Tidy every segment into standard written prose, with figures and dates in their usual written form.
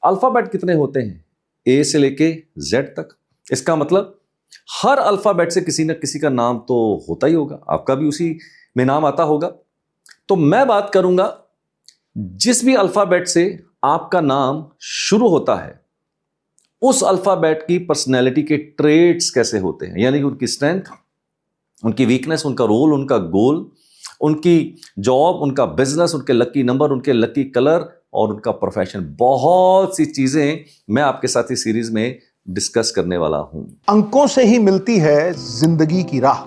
Alphabet कितने होते हैं? ए से लेके जेड तक। इसका मतलब हर अल्फाबेट से किसी न किसी का नाम तो होता ही होगा, आपका भी उसी में नाम आता होगा। तो मैं बात करूंगा जिस भी अल्फाबेट से आपका नाम शुरू होता है उस अल्फाबेट की पर्सनैलिटी के ट्रेट्स कैसे होते हैं, यानी कि उनकी स्ट्रेंथ, उनकी वीकनेस, उनका रोल, उनका गोल, उनकी जॉब, उनका बिजनेस, उनके लकी नंबर, उनके लकी कलर और उनका प्रोफेशन। बहुत सी चीजें मैं आपके साथ इस सीरीज में डिस्कस करने वाला हूं। अंकों से ही मिलती है जिंदगी की राह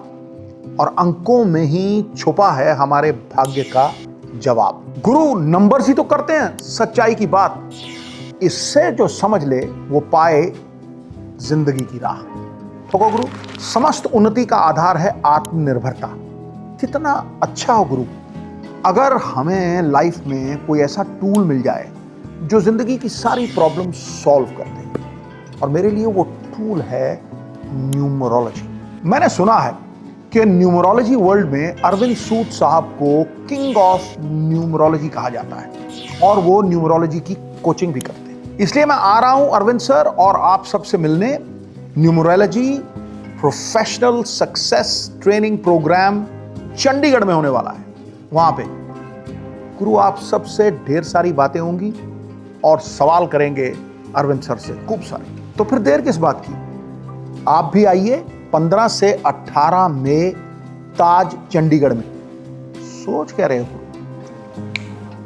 और अंकों में ही छुपा है हमारे भाग्य का जवाब। गुरु नंबर ही तो करते हैं सच्चाई की बात, इससे जो समझ ले वो पाए जिंदगी की राह। तो गुरु, समस्त उन्नति का आधार है आत्मनिर्भरता। कितना अच्छा हो गुरु अगर हमें लाइफ में कोई ऐसा टूल मिल जाए जो जिंदगी की सारी प्रॉब्लम सॉल्व कर दे, और मेरे लिए वो टूल है न्यूमरोलॉजी। मैंने सुना है कि न्यूमरोलॉजी वर्ल्ड में अरविंद सूद साहब को किंग ऑफ न्यूमरोलॉजी कहा जाता है और वो न्यूमरोलॉजी की कोचिंग भी करते हैं। इसलिए मैं आ रहा हूं अरविंद सर और आप सबसे मिलने। Numerology professional success training program Chandigarh में होने वाला है। वहां पे गुरु आप सबसे ढेर सारी बातें होंगी और सवाल करेंगे अरविंद सर से खूब सारे। तो फिर देर किस बात की, आप भी आइए 15 से 18 मई ताज चंडीगढ़ में। सोच क्या रहे हो,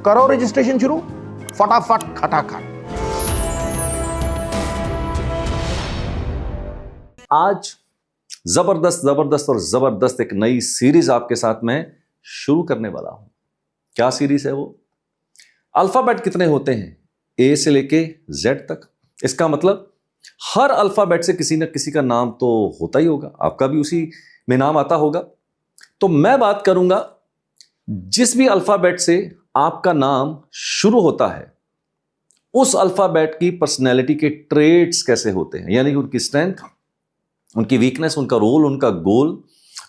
करो रजिस्ट्रेशन शुरू फटाफट खटाखट। आज जबरदस्त और जबरदस्त एक नई सीरीज आपके साथ मैं शुरू करने वाला हूं। क्या सीरीज है वो? अल्फाबेट कितने होते हैं? ए से लेके जेड तक। इसका मतलब हर अल्फाबेट से किसी न किसी का नाम तो होता ही होगा, आपका भी उसी में नाम आता होगा। तो मैं बात करूंगा जिस भी अल्फाबेट से आपका नाम शुरू होता है उस अल्फाबेट की पर्सनैलिटी के ट्रेट्स कैसे होते हैं, यानी कि उनकी स्ट्रेंथ, उनकी वीकनेस, उनका रोल, उनका गोल,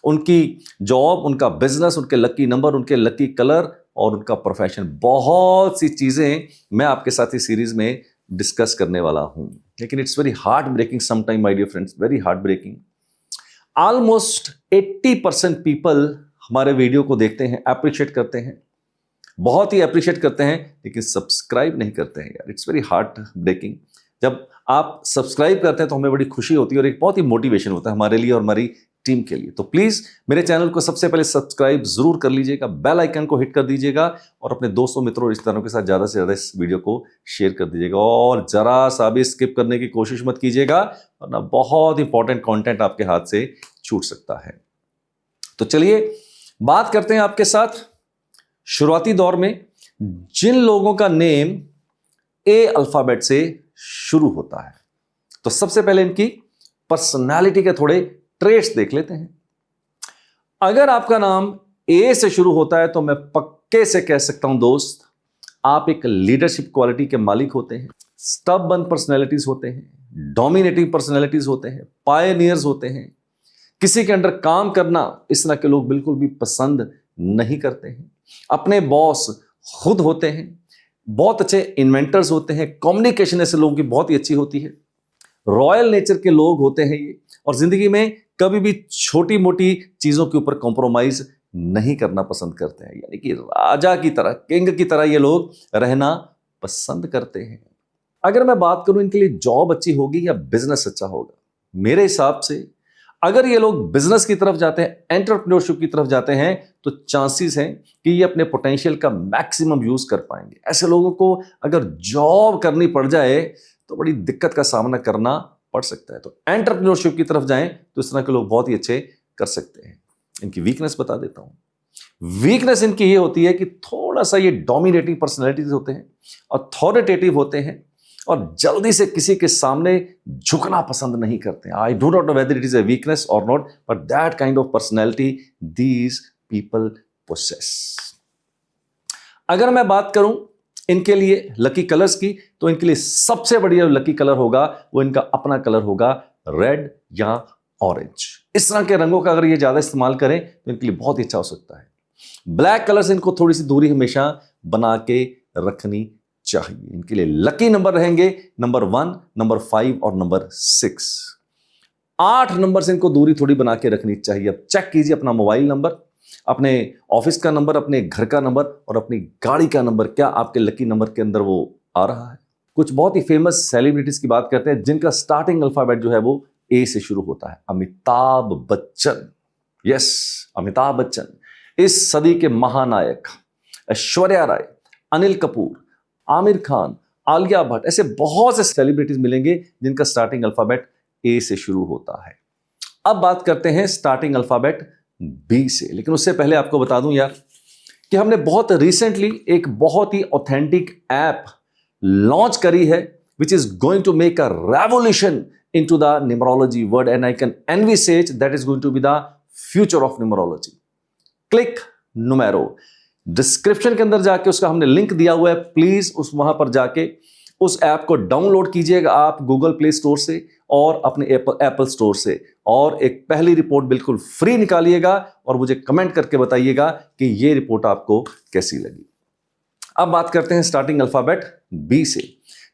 उनकी जॉब, उनका बिजनेस, उनके लकी नंबर, उनके लकी कलर और उनका प्रोफेशन। बहुत सी चीजें मैं आपके साथ इस सीरीज में डिस्कस करने वाला हूं। लेकिन it's very heart breaking sometime my dear friends, very heart breaking. Almost 80% people हमारे वीडियो को देखते हैं, अप्रिशिएट करते हैं, बहुत ही अप्रिशिएट करते हैं, लेकिन सब्सक्राइब नहीं करते हैं यार। It's very heart breaking. जब आप सब्सक्राइब करते हैं तो हमें बड़ी खुशी होती है और एक बहुत ही मोटिवेशन होता है हमारे लिए और हमारी टीम के लिए। तो प्लीज मेरे चैनल को सबसे पहले सब्सक्राइब जरूर कर लीजिएगा, बेल आइकन को हिट कर दीजिएगा और अपने दोस्तों, मित्रों, रिश्तेदारों के साथ ज्यादा से ज्यादा इस वीडियो को शेयर कर दीजिएगा। और जरा सा भी स्किप करने की कोशिश मत कीजिएगा वरना बहुत इंपॉर्टेंट कंटेंट आपके हाथ से छूट सकता है। तो चलिए बात करते हैं आपके साथ शुरुआती दौर में जिन लोगों का नेम ए अल्फाबेट से शुरू होता है। तो सबसे पहले इनकी पर्सनालिटी के थोड़े ट्रेट्स देख लेते हैं। अगर आपका नाम ए से शुरू होता है तो मैं पक्के से कह सकता हूं दोस्त, आप एक लीडरशिप क्वालिटी के मालिक होते हैं, स्टबर्न पर्सनैलिटीज होते हैं, डोमिनेटिंग पर्सनैलिटीज होते हैं, पायनियर्स होते हैं। किसी के अंडर काम करना इस तरह के लोग बिल्कुल भी पसंद नहीं करते हैं। अपने बॉस खुद होते हैं, बहुत अच्छे इन्वेंटर्स होते हैं, कम्युनिकेशन ऐसे लोगों की बहुत ही अच्छी होती है, रॉयल नेचर के लोग होते हैं ये, और जिंदगी में कभी भी छोटी मोटी चीजों के ऊपर कॉम्प्रोमाइज नहीं करना पसंद करते हैं, यानी कि राजा की तरह, किंग की तरह ये लोग रहना पसंद करते हैं। अगर मैं बात करूं इनके लिए जॉब अच्छी होगी या बिजनेस अच्छा होगा, मेरे हिसाब से अगर ये लोग बिजनेस की तरफ जाते हैं, एंटरप्रेन्योरशिप की तरफ जाते हैं, तो चांसेस हैं कि ये अपने पोटेंशियल का मैक्सिमम यूज कर पाएंगे। ऐसे लोगों को अगर जॉब करनी पड़ जाए तो बड़ी दिक्कत का सामना करना पड़ सकता है। तो एंटरप्रेन्योरशिप की तरफ जाएं तो इस तरह के लोग बहुत ही अच्छे कर सकते हैं। इनकी वीकनेस बता देता हूं। वीकनेस इनकी ये होती है कि थोड़ा सा ये डोमिनेटिंग पर्सनैलिटीज होते हैं, अथॉरिटेटिव होते हैं और जल्दी से किसी के सामने झुकना पसंद नहीं करते। I do not know whether it is a weakness और not, but that kind of personality these people possess. अगर मैं बात करूं इनके लिए लकी कलर्स की, तो इनके लिए सबसे बढ़िया लकी कलर होगा वो इनका अपना कलर होगा, रेड या ऑरेंज। इस तरह के रंगों का अगर ये ज्यादा इस्तेमाल करें तो इनके लिए बहुत ही अच्छा हो सकता है। ब्लैक कलर से इनको थोड़ी सी दूरी हमेशा बना के रखनी चाहिए। इनके लिए लकी नंबर रहेंगे नंबर 1, नंबर 5 और नंबर 6। 8 नंबर से इनको दूरी थोड़ी बना के रखनी चाहिए। अब चेक कीजिए अपना मोबाइल नंबर, अपने ऑफिस का नंबर, अपने घर का नंबर और अपनी गाड़ी का नंबर, क्या आपके लकी नंबर के अंदर वो आ रहा है। कुछ बहुत ही फेमस सेलिब्रिटीज की बात करते हैं जिनका स्टार्टिंग अल्फाबेट जो है वो ए से शुरू होता है। अमिताभ बच्चन, यस, अमिताभ बच्चन, इस सदी के महानायक। ऐश्वर्या राय, अनिल कपूर, आमिर खान, आलिया भट्ट, ऐसे बहुत से सेलिब्रिटीज मिलेंगे जिनका स्टार्टिंग अल्फाबेट ए से शुरू होता है। अब बात करते हैं स्टार्टिंग अल्फाबेट बी से, लेकिन उससे पहले आपको बता दूं यार कि हमने बहुत रिसेंटली एक बहुत ही ऑथेंटिक ऐप लॉन्च करी है which is going to make a revolution into the numerology world, and I can envisage that is going to be the future of numerology. Click Numero, description के अंदर जाके उसका हमने link दिया हुआ है, प्लीज उस वहां पर जाके उस ऐप को डाउनलोड कीजिएगा आप गूगल प्ले स्टोर से और अपने एप्पल स्टोर से, और एक पहली रिपोर्ट बिल्कुल फ्री निकालिएगा और मुझे कमेंट करके बताइएगा कि ये रिपोर्ट आपको कैसी लगी। अब बात करते हैं स्टार्टिंग अल्फाबेट बी से,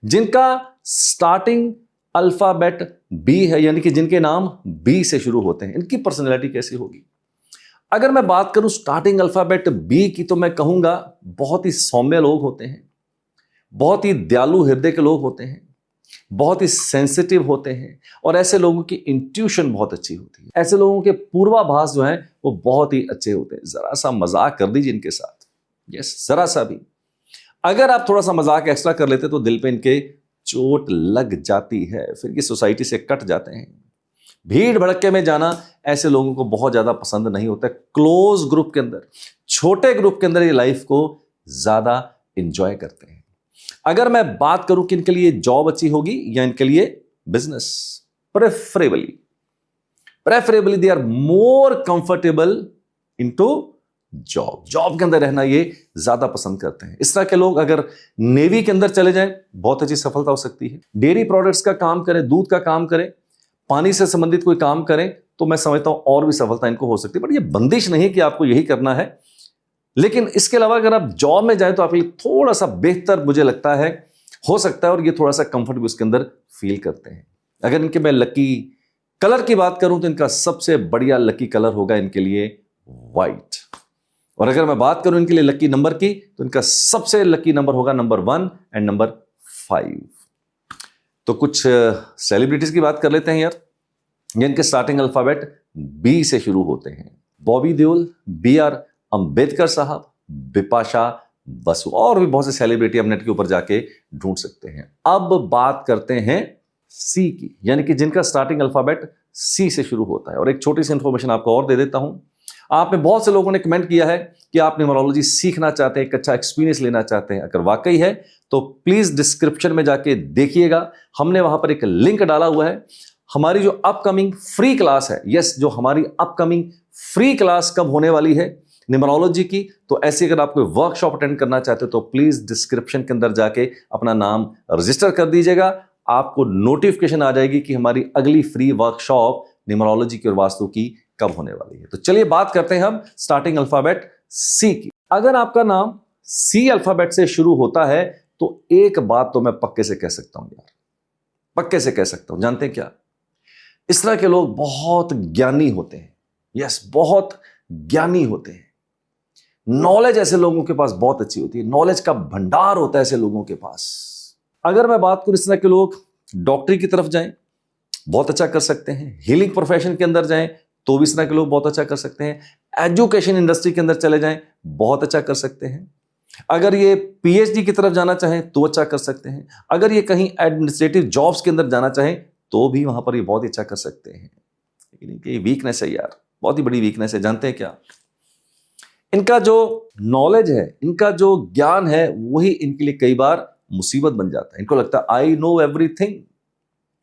जिनका स्टार्टिंग अल्फाबेट बी है, यानी कि जिनके नाम बी से शुरू होते हैं, इनकी पर्सनैलिटी कैसी होगी। अगर मैं बात करूं स्टार्टिंग अल्फाबेट बी की, तो मैं कहूंगा बहुत ही सौम्य लोग होते हैं, बहुत ही दयालु हृदय के लोग होते हैं, बहुत ही सेंसिटिव होते हैं, और ऐसे लोगों की इंट्यूशन बहुत अच्छी होती है। ऐसे लोगों के पूर्वाभास जो हैं वो बहुत ही अच्छे होते हैं। जरा सा मजाक कर दीजिए इनके साथ, यस, जरा सा भी अगर आप थोड़ा सा मजाक एक्स्ट्रा कर लेते तो दिल पे इनके चोट लग जाती है, फिर ये सोसाइटी से कट जाते हैं। भीड़ भड़के में जाना ऐसे लोगों को बहुत ज्यादा पसंद नहीं होता। क्लोज ग्रुप के अंदर, छोटे ग्रुप के अंदर ये लाइफ को ज्यादा एंजॉय करते हैं। अगर मैं बात करूं कि इनके लिए जॉब अच्छी होगी या इनके लिए business, preferably they are more comfortable into job के अंदर रहना ये ज्यादा पसंद करते हैं। इस तरह के लोग अगर नेवी के अंदर चले जाएं, बहुत अच्छी सफलता हो सकती है। डेयरी प्रोडक्ट्स का काम करें, दूध का काम करें, पानी से संबंधित कोई काम करें, तो मैं समझता हूं और भी सफलता इनको हो सकती है। बट ये बंदिश नहीं है कि आपको यही करना है, लेकिन इसके अलावा अगर आप जॉब में जाएं तो आपके लिए थोड़ा सा बेहतर मुझे लगता है हो सकता है, और ये थोड़ा सा कंफर्ट भी उसके अंदर फील करते हैं। अगर इनके मैं लकी कलर की बात करूं तो इनका सबसे बढ़िया लकी कलर होगा इनके लिए व्हाइट, और अगर मैं बात करूं इनके लिए लकी नंबर की तो इनका सबसे लकी नंबर होगा नंबर 1 एंड नंबर 5। तो कुछ सेलिब्रिटीज की बात कर लेते हैं यार, जिनके स्टार्टिंग अल्फाबेट बी से शुरू होते हैं। बॉबी देओल, BR अंबेडकर साहब, बिपाशा बसु, और भी बहुत से सेलिब्रिटी आप नेट के ऊपर जाके ढूंढ सकते हैं। अब बात करते हैं सी की, यानी कि जिनका स्टार्टिंग अल्फाबेट सी से शुरू होता है। और एक छोटी सी इंफॉर्मेशन आपको और दे देता हूं, आप में बहुत से लोगों ने कमेंट किया है कि आप न्यूमरोलॉजी सीखना चाहते हैं, एक अच्छा एक्सपीरियंस लेना चाहते हैं। अगर वाकई है तो प्लीज डिस्क्रिप्शन में जाके देखिएगा, हमने वहां पर एक लिंक डाला हुआ है। हमारी जो अपकमिंग फ्री क्लास है, यस, जो हमारी अपकमिंग फ्री क्लास कब होने वाली है न्यूमरोलॉजी की, तो ऐसे अगर आप कोई वर्कशॉप अटेंड करना चाहते हो तो प्लीज डिस्क्रिप्शन के अंदर जाके अपना नाम रजिस्टर कर दीजिएगा। आपको नोटिफिकेशन आ जाएगी कि हमारी अगली फ्री वर्कशॉप न्यूमरोलॉजी की और वास्तु की कब होने वाली है। तो चलिए बात करते हैं हम स्टार्टिंग अल्फाबेट सी की। अगर आपका नाम सी अल्फाबेट से शुरू होता है तो एक बात तो मैं पक्के से कह सकता हूं यार, पक्के से कह सकता हूं, जानते हैं क्या, इस तरह के लोग बहुत ज्ञानी होते हैं। यस, बहुत ज्ञानी होते हैं। नॉलेज ऐसे लोगों के पास बहुत अच्छी होती है, नॉलेज का भंडार होता है ऐसे लोगों के पास। अगर मैं बात करूं इस तरह के लोग डॉक्टरी की तरफ जाएं, बहुत अच्छा कर सकते हैं। हीलिंग प्रोफेशन के अंदर जाएं तो भी इस तरह के लोग बहुत अच्छा कर सकते हैं। एजुकेशन इंडस्ट्री के अंदर चले जाएं, बहुत अच्छा कर सकते हैं। अगर ये PhD की तरफ जाना चाहें तो अच्छा कर सकते हैं। अगर ये कहीं एडमिनिस्ट्रेटिव जॉब्स के अंदर जाना चाहें तो भी वहां पर ये बहुत अच्छा कर सकते हैं। लेकिन इनकी वीकनेस है यार, बहुत ही बड़ी वीकनेस है। जानते हैं क्या, इनका जो नॉलेज है, इनका जो ज्ञान है, वही इनके लिए कई बार मुसीबत बन जाता है। इनको लगता है आई नो एवरीथिंग,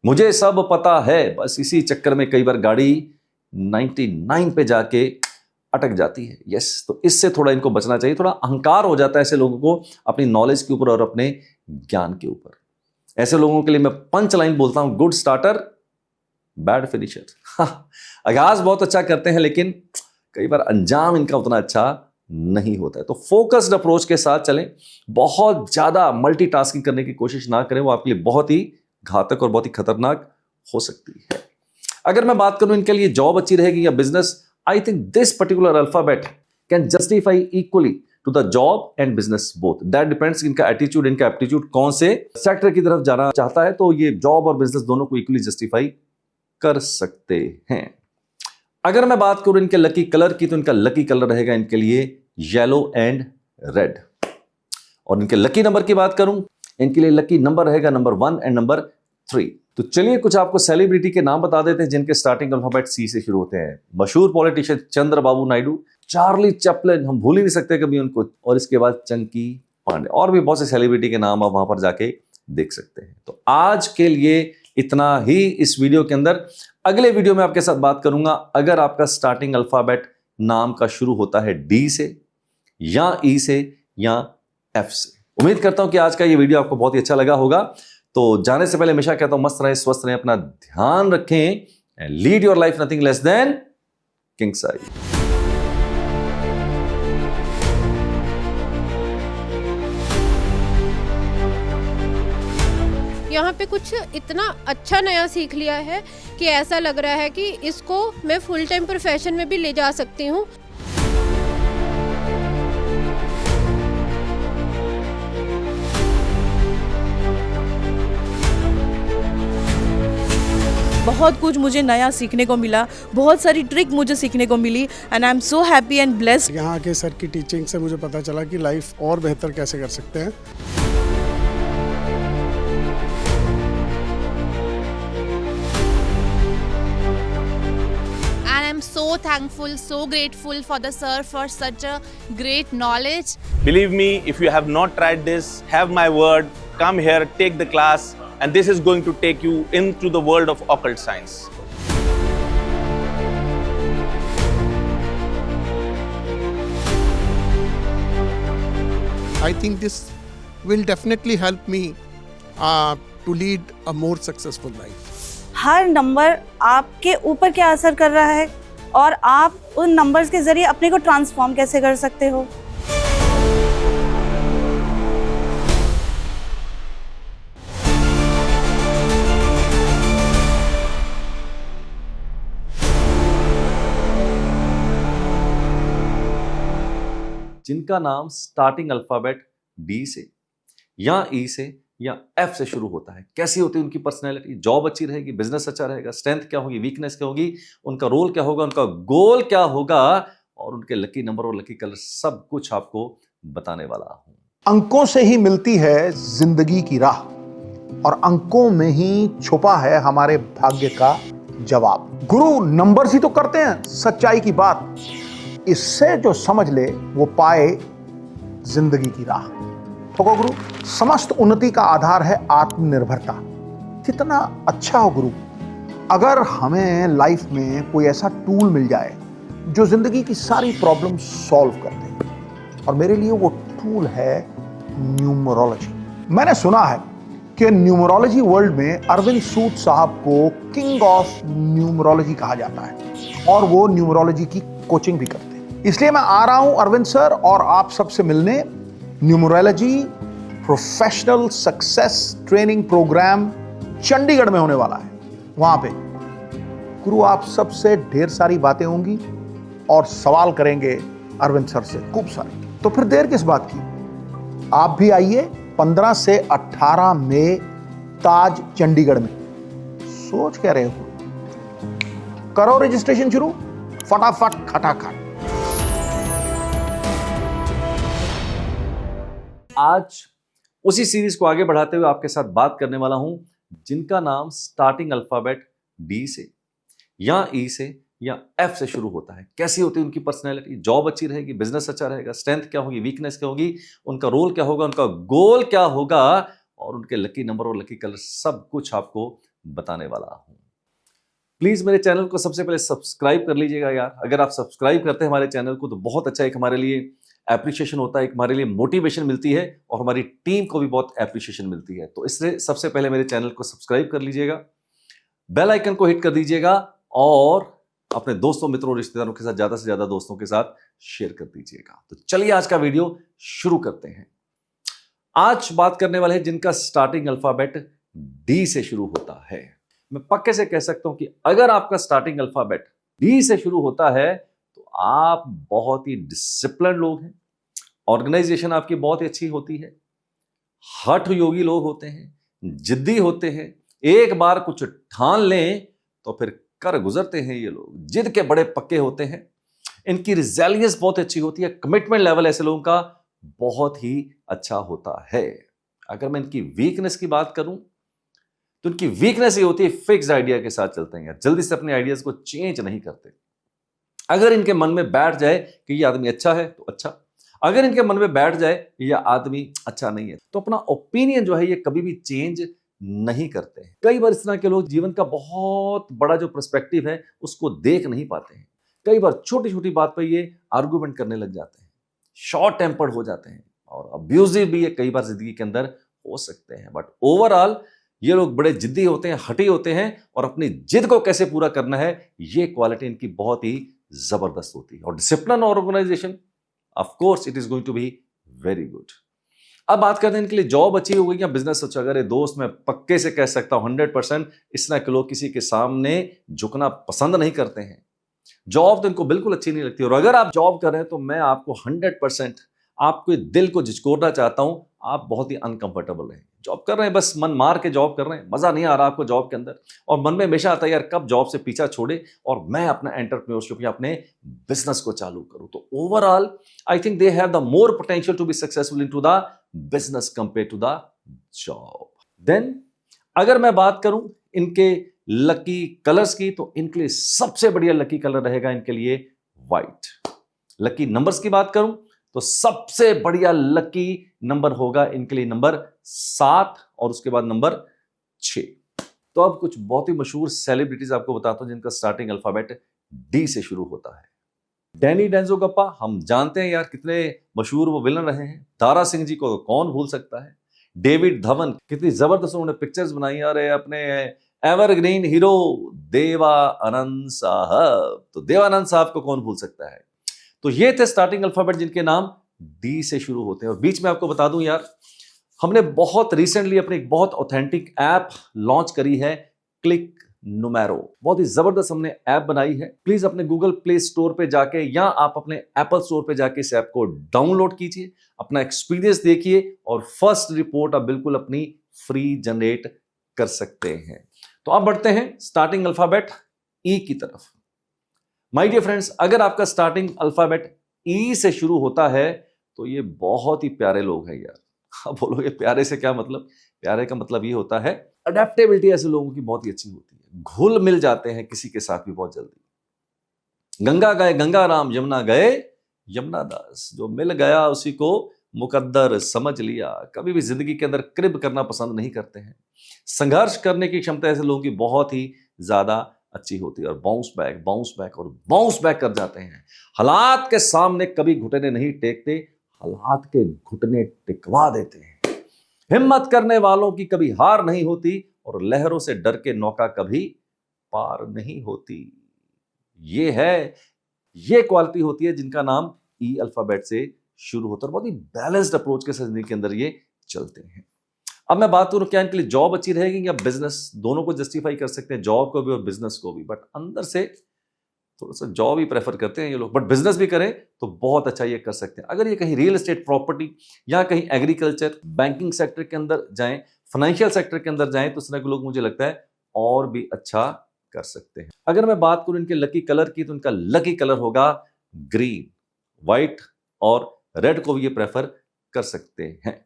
मुझे सब पता है। बस इसी चक्कर में कई बार गाड़ी 99 पे जाके अटक जाती है। यस, तो इससे थोड़ा इनको बचना चाहिए। थोड़ा अहंकार हो जाता है ऐसे लोगों को अपनी नॉलेज के ऊपर और अपने ज्ञान के ऊपर। ऐसे लोगों के लिए मैं पंच लाइन बोलता हूं, गुड स्टार्टर बैड फिनिशर। आगाज बहुत अच्छा करते हैं लेकिन कई बार अंजाम इनका उतना अच्छा नहीं होता है। तो फोकस्ड अप्रोच के साथ चलें, बहुत ज्यादा मल्टीटास्किंग करने की कोशिश ना करें, वो आपके लिए बहुत ही घातक और बहुत ही खतरनाक हो सकती है। अगर मैं बात करूं इनके लिए जॉब अच्छी रहेगी या business, I think this particular alphabet can justify equally to the job and business both. That depends इनका एटीट्यूड, इनका एप्टीट्यूड कौन से सेक्टर की तरफ जाना चाहता है, तो ये जॉब और बिजनेस दोनों को इक्वली जस्टिफाई कर सकते हैं। अगर मैं बात करूं इनके लकी कलर की, तो इनका लकी कलर रहेगा इनके लिए येलो एंड रेड। और इनके लकी नंबर की बात करूं, इनके लिए लकी नंबर रहेगा नंबर 1 एंड नंबर 3। तो चलिए कुछ आपको सेलिब्रिटी के नाम बता देते हैं जिनके स्टार्टिंग अल्फाबेट सी से शुरू होते हैं। मशहूर politician Chandrababu Naidu, Charlie Chaplin, हम भूल ही नहीं सकते कभी उनको, और इसके बाद चंकी पांडे, और भी बहुत से सेलिब्रिटी के नाम आप वहां पर जाके देख सकते हैं। तो आज के लिए इतना ही इस वीडियो के अंदर। अगले वीडियो में आपके साथ बात करूंगा, अगर आपका स्टार्टिंग अल्फाबेट नाम का शुरू होता है डी से या ई से या एफ से। उम्मीद करता हूं कि आज का ये वीडियो आपको बहुत ही अच्छा लगा होगा। तो जाने से पहले हमेशा कहता हूं, मस्त रहें, स्वस्थ रहें, अपना ध्यान रखें and lead your life nothing less than king size. यहाँ पे कुछ इतना अच्छा नया सीख लिया है कि ऐसा लग रहा है कि इसको मैं फुल टाइम प्रोफेशन में भी ले जा सकती हूँ। बहुत कुछ मुझे नया सीखने को मिला, बहुत सारी ट्रिक मुझे सीखने को मिली and I am so happy and blessed. यहाँ के सर की टीचिंग से मुझे पता चला कि लाइफ और बेहतर कैसे कर सकते हैं। And I'm so thankful, so grateful for the sir for such a great knowledge. Believe me, if you have not tried this, have my word, come here, take the class, and this is going to take you into the world of occult science. I think this will definitely help me to lead a more successful life. Her number आपके ऊपर क्या असर कर रहा है और आप उन नंबर्स के जरिए अपने को ट्रांसफॉर्म कैसे कर सकते हो। जिनका नाम स्टार्टिंग अल्फाबेट डी से या ई से या एफ से शुरू होता है, कैसी होती है उनकी पर्सनैलिटी, जॉब अच्छी रहेगी, बिजनेस अच्छा रहेगा, स्ट्रेंथ क्या होगी, वीकनेस क्या होगी, उनका रोल क्या होगा, उनका गोल क्या होगा, और उनके लकी नंबर और लकी कलर सब कुछ आपको बताने वाला हूं। अंकों से ही मिलती है जिंदगी की राह, और अंकों में ही छुपा है हमारे भाग्य का जवाब। गुरु नंबर ही तो करते हैं सच्चाई की बात, इससे जो समझ ले वो पाए जिंदगी की राह। ठोको गुरु, समस्त उन्नति का आधार है आत्मनिर्भरता। कितना अच्छा हो गुरु अगर हमें लाइफ में कोई ऐसा टूल मिल जाए जो जिंदगी की सारी प्रॉब्लम सॉल्व कर दे, और मेरे लिए वो टूल है न्यूमरोलॉजी। मैंने सुना है कि न्यूमरोलॉजी वर्ल्ड में अरविंद सूद साहब को किंग ऑफ न्यूमरोलॉजी कहा जाता है, और वो न्यूमरोलॉजी की कोचिंग भी करते हैं। इसलिए मैं आ रहा हूं अरविंद सर और आप सबसे मिलने। Numerology professional success training program Chandigarh में होने वाला है। वहां पे गुरु आप सबसे ढेर सारी बातें होंगी और सवाल करेंगे अरविंद सर से खूब सारे। तो फिर देर किस बात की, आप भी आइए 15 से 18 मई ताज चंडीगढ़ में। सोच क्या रहे हो, करो रजिस्ट्रेशन शुरू फटाफट खटाखट। आज उसी सीरीज को आगे बढ़ाते हुए आपके साथ बात करने वाला हूं जिनका नाम स्टार्टिंग अल्फाबेट डी से या ई से या एफ से शुरू होता है, कैसी होती है उनकी पर्सनैलिटी, जॉब अच्छी रहेगी, बिजनेस अच्छा रहेगा, स्ट्रेंथ क्या होगी, वीकनेस क्या होगी, उनका रोल क्या होगा, उनका गोल क्या होगा, और उनके लकी नंबर और लकी कलर सब कुछ आपको बताने वाला हूं। प्लीज मेरे चैनल को सबसे पहले सब्सक्राइब कर लीजिएगा यार। अगर आप सब्सक्राइब करते हैं हमारे चैनल को तो बहुत अच्छा, एक हमारे लिए एप्रिशिएशन होता है, एक हमारे लिए मोटिवेशन मिलती है, और हमारी टीम को भी बहुत एप्रिशिएशन मिलती है। तो इसलिए सबसे पहले मेरे चैनल को सब्सक्राइब कर लीजिएगा, बेल आइकन को हिट कर दीजिएगा, और अपने दोस्तों, मित्रों, रिश्तेदारों के साथ, ज्यादा से ज्यादा दोस्तों के साथ शेयर कर दीजिएगा। तो चलिए आज का वीडियो शुरू करते हैं। आज बात करने वाले हैं जिनका स्टार्टिंग अल्फाबेट डी से शुरू होता है। मैं पक्के से कह सकता हूं कि अगर आपका स्टार्टिंग अल्फाबेट डी से शुरू होता है तो आप बहुत ही डिसिप्लिन लोग हैं, ऑर्गेनाइजेशन आपकी बहुत ही अच्छी होती है, हठ योगी लोग होते हैं, जिद्दी होते हैं, एक बार कुछ ठान लें तो फिर कर गुजरते हैं। ये लोग जिद के बड़े पक्के होते हैं, इनकी रिजेलियंस बहुत अच्छी होती है, कमिटमेंट लेवल ऐसे लोगों का बहुत ही अच्छा होता है। अगर मैं इनकी वीकनेस की बात करूं तो इनकी वीकनेस ये होती है फिक्स्ड आइडिया के साथ चलते हैं, जल्दी से अपने आइडियाज को चेंज नहीं करते। अगर इनके मन में बैठ जाए कि ये आदमी अच्छा है तो अच्छा, अगर इनके मन में बैठ जाए ये आदमी अच्छा नहीं है तो अपना ओपिनियन जो है ये कभी भी चेंज नहीं करते हैं। कई बार इस तरह के लोग जीवन का बहुत बड़ा जो पर्सपेक्टिव है उसको देख नहीं पाते हैं। कई बार छोटी छोटी बात पर ये आर्गुमेंट करने लग जाते हैं, शॉर्ट टेम्पर्ड हो जाते हैं और अब्यूजिव भी ये कई बार जिंदगी के अंदर हो सकते हैं। बट ओवरऑल ये लोग बड़े जिद्दी होते हैं, हठी होते हैं और अपनी जिद को कैसे पूरा करना है ये क्वालिटी इनकी बहुत ही जबरदस्त होती है। और डिसिप्लिन और organisation of course it is going to be very good. अब बात करते हैं इनके लिए जॉब अच्छी हो गई या बिजनेस अच्छा। अगर ये दोस्त मैं पक्के से कह सकता हूं 100% इस तरह के लोग किसी के सामने झुकना पसंद नहीं करते हैं। जॉब तो इनको बिल्कुल अच्छी नहीं लगती और अगर आप जॉब कर रहे हैं तो मैं आपको 100% आपके दिल को झिझकोड़ना चाहता हूं, आप बहुत ही अनकंफर्टेबल हैं। जॉब कर रहे हैं, बस मन मार के जॉब कर रहे हैं, मजा नहीं आ रहा आपको जॉब के अंदर और मन में हमेशा आता है यार कब जॉब से पीछा छोड़े और मैं अपना एंटरप्रेन्योरशिप या अपने बिजनेस को चालू करूं। तो overall I think they have the more potential to be successful into the business compare to the job. Then अगर मैं बात करूं इनके लकी कलर्स की तो इनके लिए सबसे बढ़िया लकी कलर रहेगा इनके लिए व्हाइट। लकी नंबर्स की बात करूं तो सबसे बढ़िया लकी नंबर होगा इनके लिए नंबर 7 और उसके बाद नंबर 6। तो अब कुछ बहुत ही मशहूर सेलिब्रिटीज आपको बताता हूं जिनका स्टार्टिंग अल्फाबेट डी से शुरू होता है। डैनी डेंजोगप्पा, हम जानते हैं यार कितने मशहूर वो विलन रहे हैं। दारा सिंह जी को कौन भूल सकता है। डेविड धवन, कितनी जबरदस्त उन्होंने पिक्चर्स बनाई यार। अपने एवरग्रीन हीरो देवानंद साहब, तो देवानंद साहब को कौन भूल सकता है। तो ये थे स्टार्टिंग अल्फाबेट जिनके नाम डी से शुरू होते हैं। और बीच में आपको बता दूं यार, हमने बहुत रिसेंटली अपनी एक बहुत ऑथेंटिक ऐप लॉन्च करी है, क्लिक नुमेरो। बहुत ही जबरदस्त हमने ऐप बनाई है। प्लीज अपने गूगल प्ले स्टोर पे जाके या आप अपने एप्पल स्टोर पे जाके इस ऐप को डाउनलोड कीजिए, अपना एक्सपीरियंस देखिए और फर्स्ट रिपोर्ट आप बिल्कुल अपनी फ्री जनरेट कर सकते हैं। तो अब बढ़ते हैं स्टार्टिंग अल्फाबेट ई की तरफ। माय डियर फ्रेंड्स, अगर आपका स्टार्टिंग अल्फाबेट ई से शुरू होता है तो ये बहुत ही प्यारे लोग हैं यार। अब बोलोगे प्यारे से क्या मतलब? प्यारे का मतलब ये होता है अडेप्टेबिलिटी ऐसे लोगों की बहुत ही अच्छी होती है, घुल मिल जाते हैं किसी के साथ भी बहुत जल्दी। गंगा गए गंगा राम, यमुना गए यमुना दास, जो मिल गया उसी को मुकद्दर समझ लिया। कभी भी जिंदगी के अंदर क्रिब करना पसंद नहीं करते हैं। संघर्ष करने की क्षमता ऐसे लोगों की बहुत ही ज्यादा अच्छी होती है और बाउंस बैक और बाउंस बैक कर जाते हैं। हालात के सामने कभी घुटने नहीं टेकते, हालात के घुटने टिकवा देते हैं। हिम्मत करने वालों की कभी हार नहीं होती और लहरों से डर के नौका कभी पार नहीं होती। ये क्वालिटी होती है जिनका नाम ई अल्फाबेट से शुरू होता है। बहुत ही बैलेंस्ड अप्रोच के साथ जिंदगी के अंदर ये चलते हैं। अब मैं बात करूं क्या इनके लिए जॉब अच्छी रहेगी या बिजनेस, दोनों को जस्टिफाई कर सकते हैं, जॉब को भी और बिजनेस को भी। बट अंदर से थोड़ा सा जॉब ही प्रेफर करते हैं ये लोग, बट बिजनेस भी करें तो बहुत अच्छा ये कर सकते हैं। अगर ये कहीं रियल एस्टेट, प्रॉपर्टी या कहीं एग्रीकल्चर, बैंकिंग सेक्टर के अंदर जाएं, फाइनेंशियल सेक्टर के अंदर जाएं तो इस तरह के लोग मुझे लगता है और भी अच्छा कर सकते हैं। अगर मैं बात करूं इनके लकी कलर की तो इनका लकी कलर होगा ग्रीन। व्हाइट और रेड को भी ये प्रेफर कर सकते हैं।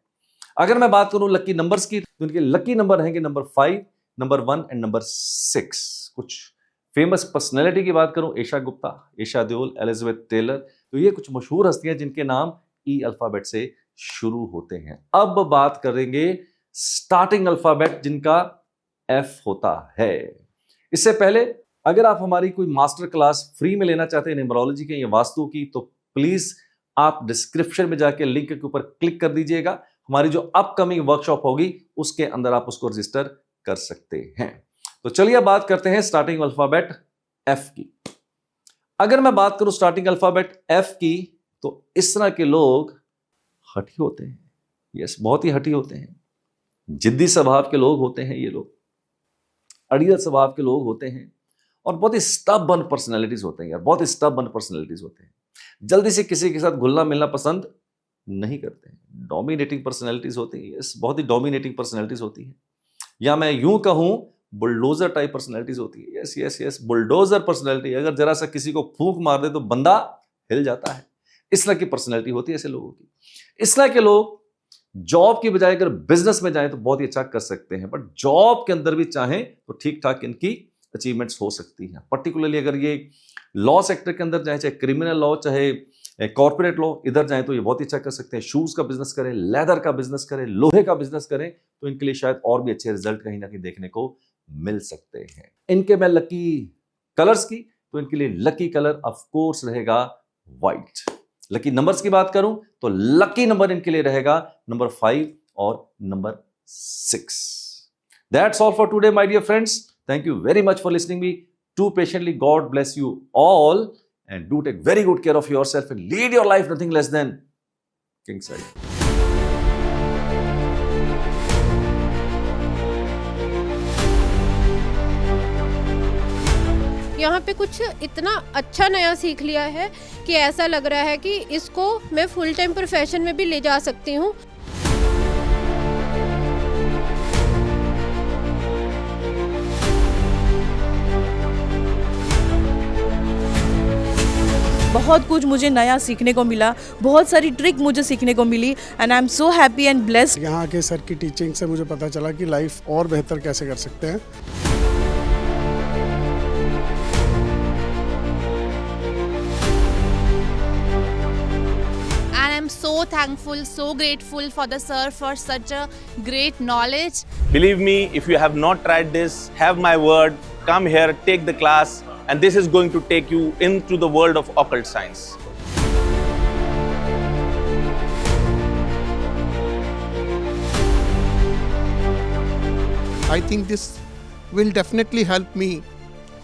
अगर मैं बात करूं लकी नंबर्स की तो इनके लकी नंबर हैं नंबर 5, नंबर 1 एंड नंबर 6। कुछ फेमस पर्सनैलिटी की बात करूं, ईशा गुप्ता, ईशा देओल, एलिजाबेथ टेलर, तो ये कुछ मशहूर हस्तियां जिनके नाम ई अल्फाबेट से शुरू होते हैं। अब बात करेंगे स्टार्टिंग अल्फाबेट जिनका एफ होता है। इससे पहले अगर आप हमारी कोई मास्टर क्लास फ्री में लेना चाहते हैं न्यूमरोलॉजी के या वास्तु की तो प्लीज आप डिस्क्रिप्शन में जाके लिंक के ऊपर क्लिक कर दीजिएगा। हमारी जो अपकमिंग वर्कशॉप होगी उसके अंदर आप उसको रजिस्टर कर सकते हैं। तो चलिए अब बात करते हैं स्टार्टिंग अल्फाबेट एफ की। अगर मैं बात करूं स्टार्टिंग अल्फाबेट एफ की, तो इस तरह के लोग हठी होते हैं। यस, बहुत ही हठी होते हैं, जिद्दी स्वभाव के लोग होते हैं ये लोग, अड़ियल स्वभाव के लोग होते हैं और बहुत ही स्टबर्न पर्सनैलिटीज होते हैं यार, बहुत ही स्टबर्न पर्सनैलिटीज होते हैं। जल्दी से किसी के साथ घुलना मिलना पसंद नहीं करते हैं। डोमिनेटिंग पर्सनैलिटीज होती हैं, यस, बहुत ही डोमिनेटिंग पर्सनैलिटीज होती हैं, या मैं यूं कहूं बुलडोजर टाइप पर्सनैलिटीज होती है। Yes yes yes, bulldozer personality. अगर जरा सा किसी को फूंक मार दे तो बंदा हिल जाता है। इस तरह की पर्सनैलिटी होती है ऐसे लोगों की। इस तरह के लोग जॉब की बजाय अगर बिजनेस में जाएं तो बहुत ही अच्छा कर सकते हैं, बट जॉब के अंदर भी चाहें तो ठीक ठाक इनकी अचीवमेंट्स हो सकती हैं। पर्टिकुलरली अगर ये लॉ सेक्टर के अंदर जाए, चाहे क्रिमिनल लॉ चाहे कॉर्पोरेट लॉ, इधर जाएं तो ये बहुत ही अच्छा कर सकते हैं। शूज का बिजनेस करें, लेदर का बिजनेस करें, लोहे का बिजनेस करें, तो इनके लिए शायद और भी अच्छे रिजल्ट कहीं ना कहीं देखने को मिल सकते हैं। इनके मैं लकी कलर्स की, तो इनके लिए लकी कलर ऑफ कोर्स रहेगा व्हाइट। लकी नंबर्स की बात करूं तो लकी नंबर इनके लिए रहेगा नंबर 5 और number 6। That's all for today my dear friends. Thank you very much for listening me too patiently. God bless you all and do take very good care of yourself and lead your life nothing less than king size. यहाँ पे कुछ इतना अच्छा नया सीख लिया है कि ऐसा लग रहा है कि इसको मैं फुल टाइम प्रोफेशन में भी ले जा सकती हूँ। बहुत कुछ मुझे नया सीखने को मिला, बहुत सारी ट्रिक मुझे सीखने को मिली and I am so happy and blessed. यहाँ के सर की टीचिंग से मुझे पता चला कि लाइफ और बेहतर कैसे कर सकते हैं। And I'm so thankful, so grateful for the sir for such a great knowledge. Believe me, if you have not tried this, have my word, come here, take the class, and this is going to take you into the world of occult science. I think this will definitely help me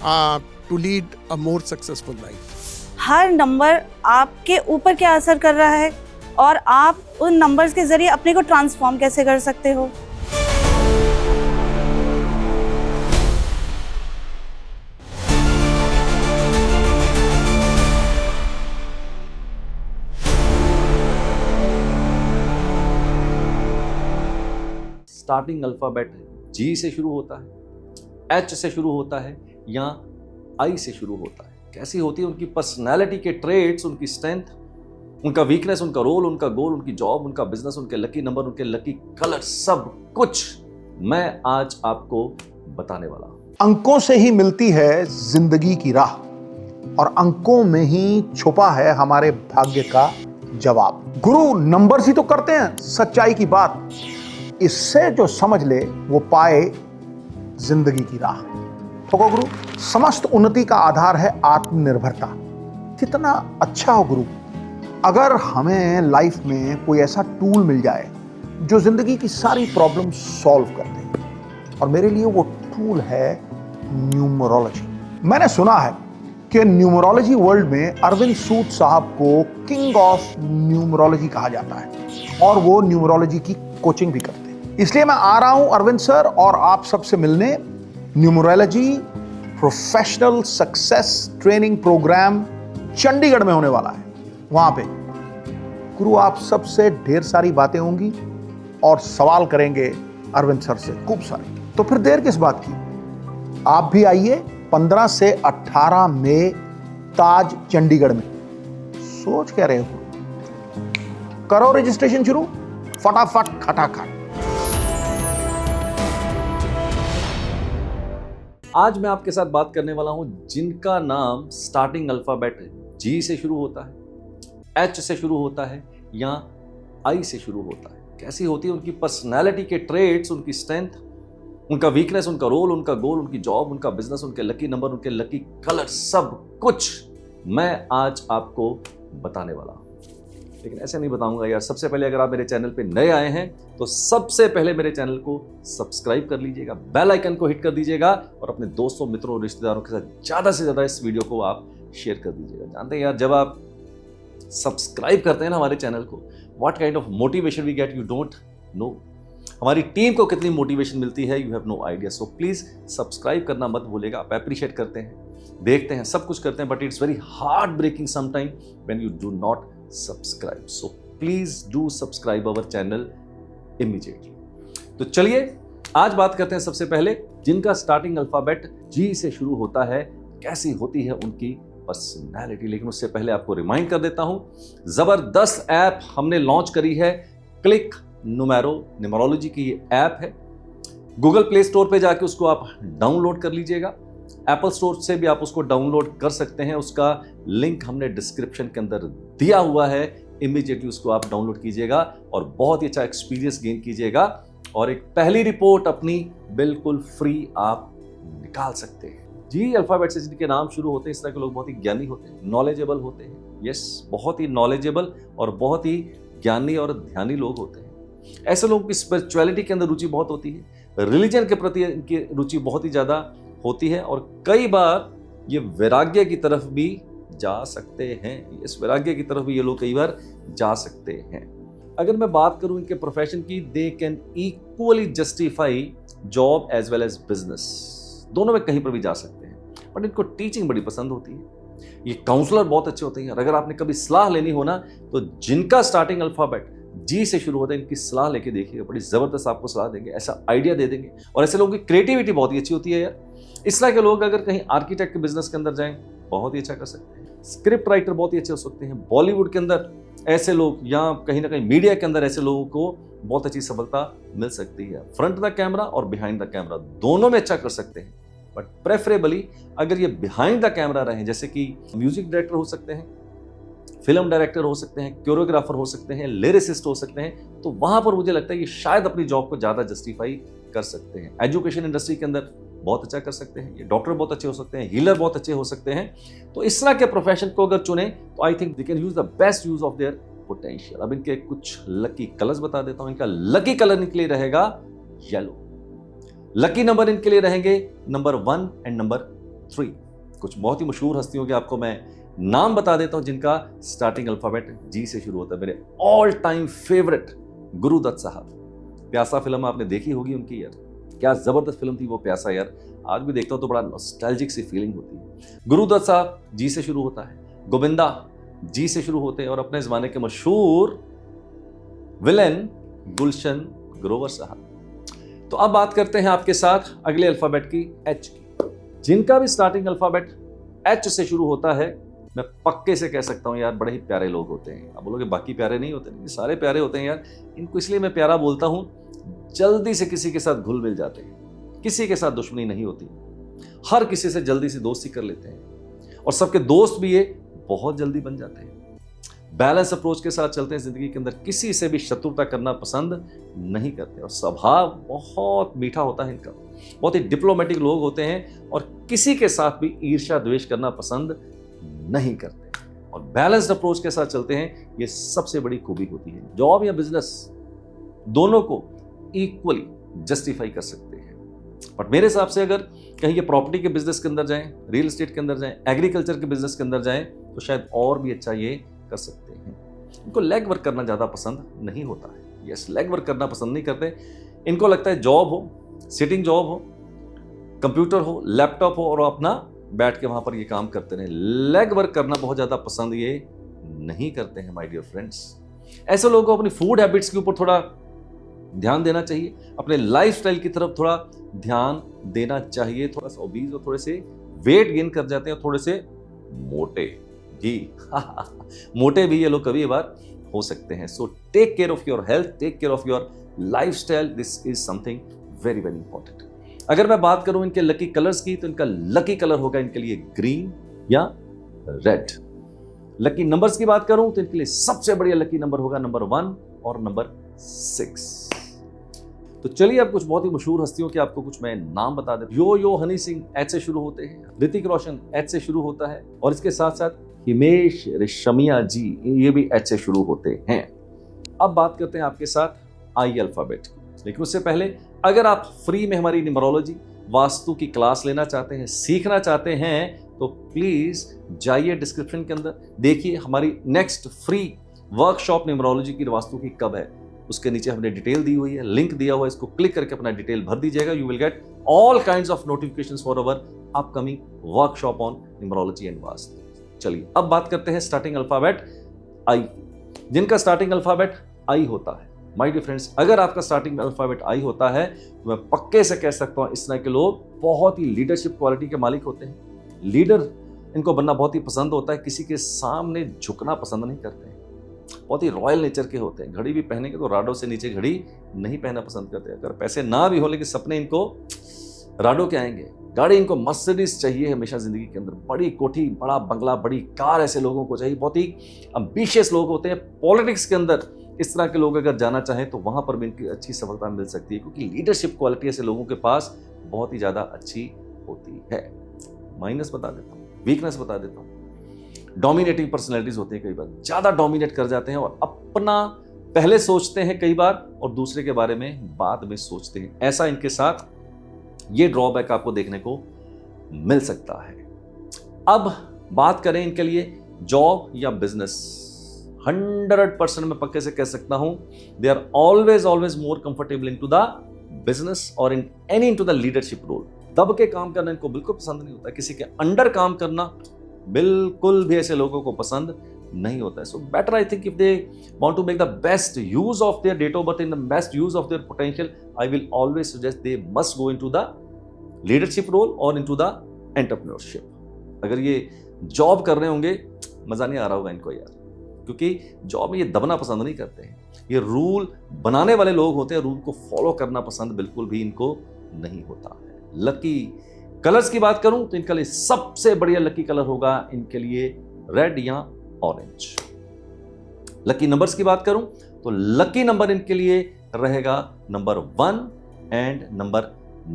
to lead a more successful life. Her number आपके ऊपर क्या असर कर रहा है और आप उन नंबर्स के जरिए अपने को ट्रांसफॉर्म कैसे कर सकते हो। स्टार्टिंग अल्फाबेट जी से शुरू होता है, एच से शुरू होता है या आई से शुरू होता है। कैसी होती है उनकी पर्सनैलिटी के ट्रेट्स, उनकी स्ट्रेंथ, उनका वीकनेस, उनका रोल, उनका गोल, उनकी जॉब, उनका बिजनेस, उनके लकी नंबर, उनके लकी कलर, सब कुछ मैं आज आपको बताने वाला हूं। अंकों से ही मिलती है जिंदगी की राह और अंकों में ही छुपा है हमारे भाग्य का जवाब। गुरु नंबर्स ही तो करते हैं सच्चाई की बात। इससे जो समझ ले वो पाए जिंदगी की राह। तो गुरु, समस्त उन्नति का आधार है आत्मनिर्भरता। कितना अच्छा हो गुरु अगर हमें लाइफ में कोई ऐसा टूल मिल जाए जो जिंदगी की सारी प्रॉब्लम सॉल्व कर दे। और मेरे लिए वो टूल है न्यूमरोलॉजी। मैंने सुना है कि न्यूमरोलॉजी वर्ल्ड में अरविंद सूद साहब को किंग ऑफ न्यूमरोलॉजी कहा जाता है और वो न्यूमरोलॉजी की कोचिंग भी करते हैं। इसलिए मैं आ रहा हूं अरविंद सर और आप सबसे मिलने। Numerology professional success training program Chandigarh में होने वाला है। वहां पे गुरु आप सबसे ढेर सारी बातें होंगी और सवाल करेंगे अरविंद सर से खूब सारे। तो फिर देर किस बात की, आप भी आइए 15 से 18 मई ताज चंडीगढ़ में। सोच क्या रहे हो, करो रजिस्ट्रेशन शुरू फटाफट खटाखट। आज मैं आपके साथ बात करने वाला हूं जिनका नाम स्टार्टिंग अल्फाबेट जी से शुरू होता है, एच से शुरू होता है या आई से शुरू होता है। कैसी होती है उनकी पर्सनैलिटी के ट्रेट्स, उनकी स्ट्रेंथ, उनका वीकनेस, उनका रोल, उनका गोल, उनकी जॉब, उनका बिजनेस, उनके लकी नंबर, उनके लकी कलर, सब कुछ मैं आज आपको बताने वाला हूं। लेकिन ऐसे नहीं बताऊंगा यार। सबसे पहले अगर आप मेरे चैनल पे नए आए हैं तो सबसे पहले मेरे चैनल को सब्सक्राइब कर लीजिएगा, बेल आइकन को हिट कर दीजिएगा और अपने दोस्तों, मित्रों, रिश्तेदारों के साथ ज़्यादा से ज़्यादा इस वीडियो को आप शेयर कर दीजिएगा। जानते हैं यार, जब आप सब्सक्राइब करते हैं ना हमारे चैनल को, what kind of motivation we get, you don't know. हमारी टीम को कितनी मोटिवेशन मिलती है, you have no idea. So please subscribe करना मत भूलिएगा। आप अप्रिशिएट करते हैं, देखते हैं, सब कुछ करते हैं, but it's very heart breaking sometime when you do not subscribe. So please do subscribe our channel immediately. तो चलिए आज बात करते हैं सबसे पहले जिनका स्टार्टिंग अल्फाबेट जी से शुरू होता है, कैसी होती है उनकी पर्सनैलिटी। लेकिन उससे पहले आपको रिमाइंड कर देता हूं, जबरदस्त ऐप हमने लॉन्च करी है, क्लिक नुमेरो, न्यूमरोलॉजी की ये ऐप है। गूगल प्ले स्टोर पे जाके उसको आप डाउनलोड कर लीजिएगा, एप्पल स्टोर से भी आप उसको डाउनलोड कर सकते हैं। उसका लिंक हमने डिस्क्रिप्शन के अंदर दिया हुआ है, इमीडिएटली उसको आप डाउनलोड कीजिएगा और बहुत ही अच्छा एक्सपीरियंस गेन कीजिएगा और एक पहली रिपोर्ट अपनी बिल्कुल फ्री आप निकाल सकते हैं। जी अल्फाबेट से जिनके नाम शुरू होते हैं, इस तरह के लोग बहुत ही ज्ञानी होते हैं, नॉलेजेबल होते हैं। यस, बहुत ही नॉलेजेबल और बहुत ही ज्ञानी और ध्यानी लोग होते हैं। ऐसे लोगों की स्पिरिचुअलिटी के अंदर रुचि बहुत होती है, रिलीजन के प्रति इनकी रुचि बहुत ही ज़्यादा होती है और कई बार ये वैराग्य की तरफ भी जा सकते हैं। इस वैराग्य की तरफ भी ये लोग कई बार जा सकते हैं। अगर मैं बात करूं इनके प्रोफेशन की, they can equally justify job as well as business, दोनों में कहीं पर भी जा सकते हैं। बट इनको टीचिंग बड़ी पसंद होती है, ये काउंसलर बहुत अच्छे होते हैं। अगर आपने कभी सलाह लेनी हो ना, तो जिनका स्टार्टिंग अल्फाबेट जी से शुरू होता है, इनकी सलाह लेके देखिएगा, बड़ी जबरदस्त आपको सलाह देंगे, ऐसा आइडिया दे देंगे। और ऐसे लोगों की क्रिएटिविटी बहुत ही अच्छी होती है यार। इस तरह के लोग अगर कहीं आर्किटेक्ट के बिजनेस के अंदर जाएं, बहुत ही अच्छा कर सकते हैं। स्क्रिप्ट राइटर बहुत ही अच्छे हो सकते हैं। बॉलीवुड के अंदर ऐसे लोग, या कहीं ना कहीं मीडिया के अंदर ऐसे लोगों को बहुत अच्छी सफलता मिल सकती है। फ्रंट द कैमरा और बिहाइंड द कैमरा दोनों में अच्छा कर सकते हैं, बट प्रेफरेबली अगर ये बिहाइंड द कैमरा रहे, जैसे कि म्यूजिक डायरेक्टर हो सकते हैं, फिल्म डायरेक्टर हो सकते हैं, कोरियोग्राफर हो सकते हैं, लिरिसिस्ट हो सकते हैं, तो वहां पर मुझे लगता है कि शायद अपनी जॉब को ज्यादा जस्टिफाई कर सकते हैं। एजुकेशन इंडस्ट्री के अंदर बहुत अच्छा कर सकते हैं, ये डॉक्टर बहुत अच्छे हो सकते हैं, हीलर बहुत अच्छे हो सकते हैं। तो इस तरह के प्रोफेशन को अगर चुने तो आई think they can use the best use of their potential. अब इनके कुछ लकी कलर्स बता देता हूं। इनका लकी कलर इनके लिए रहेगा येलो। लकी नंबर इनके लिए रहेंगे नंबर 1 एंड नंबर 3। कुछ बहुत ही मशहूर हस्तियों के आपको मैं नाम बता देता हूं जिनका स्टार्टिंग अल्फाबेट जी से शुरू होता है। मेरे ऑल टाइम फेवरेट गुरुदत्त साहब। प्यासा फिल्म आपने देखी होगी उनकी यार, क्या जबरदस्त फिल्म थी वो प्यासा यार। आज भी देखता हूं तो बड़ा नॉस्टैल्जिक सी फीलिंग होती है। गुरुदत्त साहब जी से शुरू होता है, गोविंदा जी से शुरू होते हैं और अपने जमाने के मशहूर विलेन गुलशन ग्रोवर साहब। तो अब बात करते हैं आपके साथ अगले अल्फाबेट की, एच की। जिनका भी स्टार्टिंग अल्फाबेट एच से शुरू होता है, मैं पक्के से कह सकता हूं यार बड़े ही प्यारे लोग होते हैं। अब बोलोगे बाकी प्यारे नहीं होते, नहीं, सारे प्यारे होते हैं यार। इनको इसलिए मैं प्यारा बोलता हूं, जल्दी से किसी के साथ घुल मिल जाते हैं, किसी के साथ दुश्मनी नहीं होती, हर किसी से जल्दी से दोस्ती कर लेते हैं और सबके दोस्त भी ये बहुत जल्दी बन जाते हैं। बैलेंस अप्रोच के साथ चलते हैं जिंदगी के अंदर, किसी से भी शत्रुता करना पसंद नहीं करते और स्वभाव बहुत मीठा होता है इनका। बहुत ही डिप्लोमेटिक लोग होते हैं और किसी के साथ भी ईर्ष्या द्वेष करना पसंद नहीं करते और बैलेंस्ड अप्रोच के साथ चलते हैं। ये सबसे बड़ी खूबी होती है। जॉब या बिजनेस दोनों को इक्वली जस्टिफाई कर सकते हैं। बट मेरे हिसाब से अगर कहीं ये प्रॉपर्टी के बिजनेस के अंदर जाएं, रियल एस्टेट के अंदर जाएं, एग्रीकल्चर के बिजनेस के अंदर जाएं, तो शायद और भी अच्छा ये कर सकते हैं। इनको लेग वर्क करना ज़्यादा पसंद नहीं होता है। यस, लेग वर्क करना पसंद नहीं करते। इनको लगता है जॉब हो, सिटिंग जॉब हो, कंप्यूटर हो, लैपटॉप हो और अपना बैठ के वहाँ पर ये काम करते रहें। लेग वर्क करना बहुत ज़्यादा पसंद ये नहीं करते हैं माय डियर फ्रेंड्स। ऐसे लोगों को अपनी फूड हैबिट्स के ऊपर थोड़ा ध्यान देना चाहिए, अपने लाइफस्टाइल की तरफ थोड़ा ध्यान देना चाहिए। थोड़ा सा ओबीज और थोड़े से वेट गेन कर जाते हैं, थोड़े से मोटे जी मोटे भी ये लोग कभी बार हो सकते हैं। So take care of your health, take care of your lifestyle, this is something very very important. अगर मैं बात करूं इनके लकी कलर्स की, तो इनका लकी कलर होगा इनके लिए ग्रीन या रेड। लकी नंबर्स की बात करूं तो इनके लिए सबसे बढ़िया लकी नंबर होगा नंबर 1 और नंबर 6। तो चलिए अब कुछ बहुत ही मशहूर हस्तियों के आपको कुछ मैं नाम बता देता हूं। यो हनी सिंह एच से शुरू होते हैं, ऋतिक रोशन एच से शुरू होता है और इसके साथ साथ हिमेश रेशमिया जी, ये भी एच से शुरू होते हैं। अब बात करते हैं आपके साथ आई अल्फाबेट की, लेकिन उससे पहले अगर आप फ्री में हमारी न्यूमरोलॉजी वास्तु की क्लास लेना चाहते हैं, सीखना चाहते हैं, तो प्लीज जाइए डिस्क्रिप्शन के अंदर, देखिए हमारी नेक्स्ट फ्री वर्कशॉप न्यूमरोलॉजी की वास्तु की कब है, उसके नीचे हमने डिटेल दी हुई है, लिंक दिया हुआ है, इसको क्लिक करके अपना डिटेल भर दीजिएगा। You will get all kinds of notifications for our upcoming workshop on numerology and vastu. चलिए अब बात करते हैं स्टार्टिंग अल्फाबेट आई, जिनका स्टार्टिंग अल्फाबेट आई होता है। माय डियर फ्रेंड्स, अगर आपका स्टार्टिंग अल्फाबेट आई होता है तो मैं पक्के से कह सकता हूं इस तरह के लोग बहुत ही लीडरशिप क्वालिटी के मालिक होते हैं। लीडर इनको बनना बहुत ही पसंद होता है, किसी के सामने झुकना पसंद नहीं करते हैं, बहुत ही रॉयल नेचर के होते हैं। घड़ी भी पहनेंगे तो राडो से नीचे घड़ी नहीं पहनना पसंद करते। अगर पैसे ना भी हो लेकिन सपने इनको राडो के आएंगे। गाड़ी इनको मर्सिडीज चाहिए हमेशा जिंदगी के अंदर, बड़ी कोठी, बड़ा बंगला, बड़ी कार ऐसे लोगों को चाहिए। बहुत ही एम्बिशियस लोग होते हैं। पॉलिटिक्स के अंदर इस तरह के लोग अगर जाना चाहें तो वहां पर भी इनकी अच्छी सफलता मिल सकती है, क्योंकि लीडरशिप क्वालिटी ऐसे लोगों के पास बहुत ही ज्यादा अच्छी होती है। माइनस बता देता हूँ, वीकनेस बता देता हूँ, डोमिनेटिंग पर्सनैलिटीज होती है, कई बार ज्यादा डोमिनेट कर जाते हैं और अपना पहले सोचते हैं कई बार और दूसरे के बारे में बाद में सोचते हैं। ऐसा इनके साथ ये ड्रॉबैक आपको देखने को मिल सकता है। अब बात करें इनके लिए जॉब या बिजनेस, 100% मैं पक्के से कह सकता हूं they are always more comfortable into the business और in any into the leadership role. दब के काम करना इनको बिल्कुल पसंद नहीं होता, किसी के अंडर काम करना बिल्कुल भी ऐसे लोगों को पसंद नहीं होता है। So better I think if they want to make the best use of their date of birth in the best use of their potential, I will always suggest they must go into the leadership role और into the entrepreneurship. अगर ये job कर रहे होंगे मजा नहीं आ रहा होगा इनको यार, क्योंकि जॉब में ये दबना पसंद नहीं करते हैं। ये रूल बनाने वाले लोग होते हैं, रूल को फॉलो करना पसंद बिल्कुल भी इनको नहीं होता है। लकी कलर्स की बात करूं तो इनके लिए सबसे बढ़िया लकी कलर होगा इनके लिए रेड या ऑरेंज। लकी नंबर्स की बात करूं तो लकी नंबर इनके लिए रहेगा नंबर 1 एंड नंबर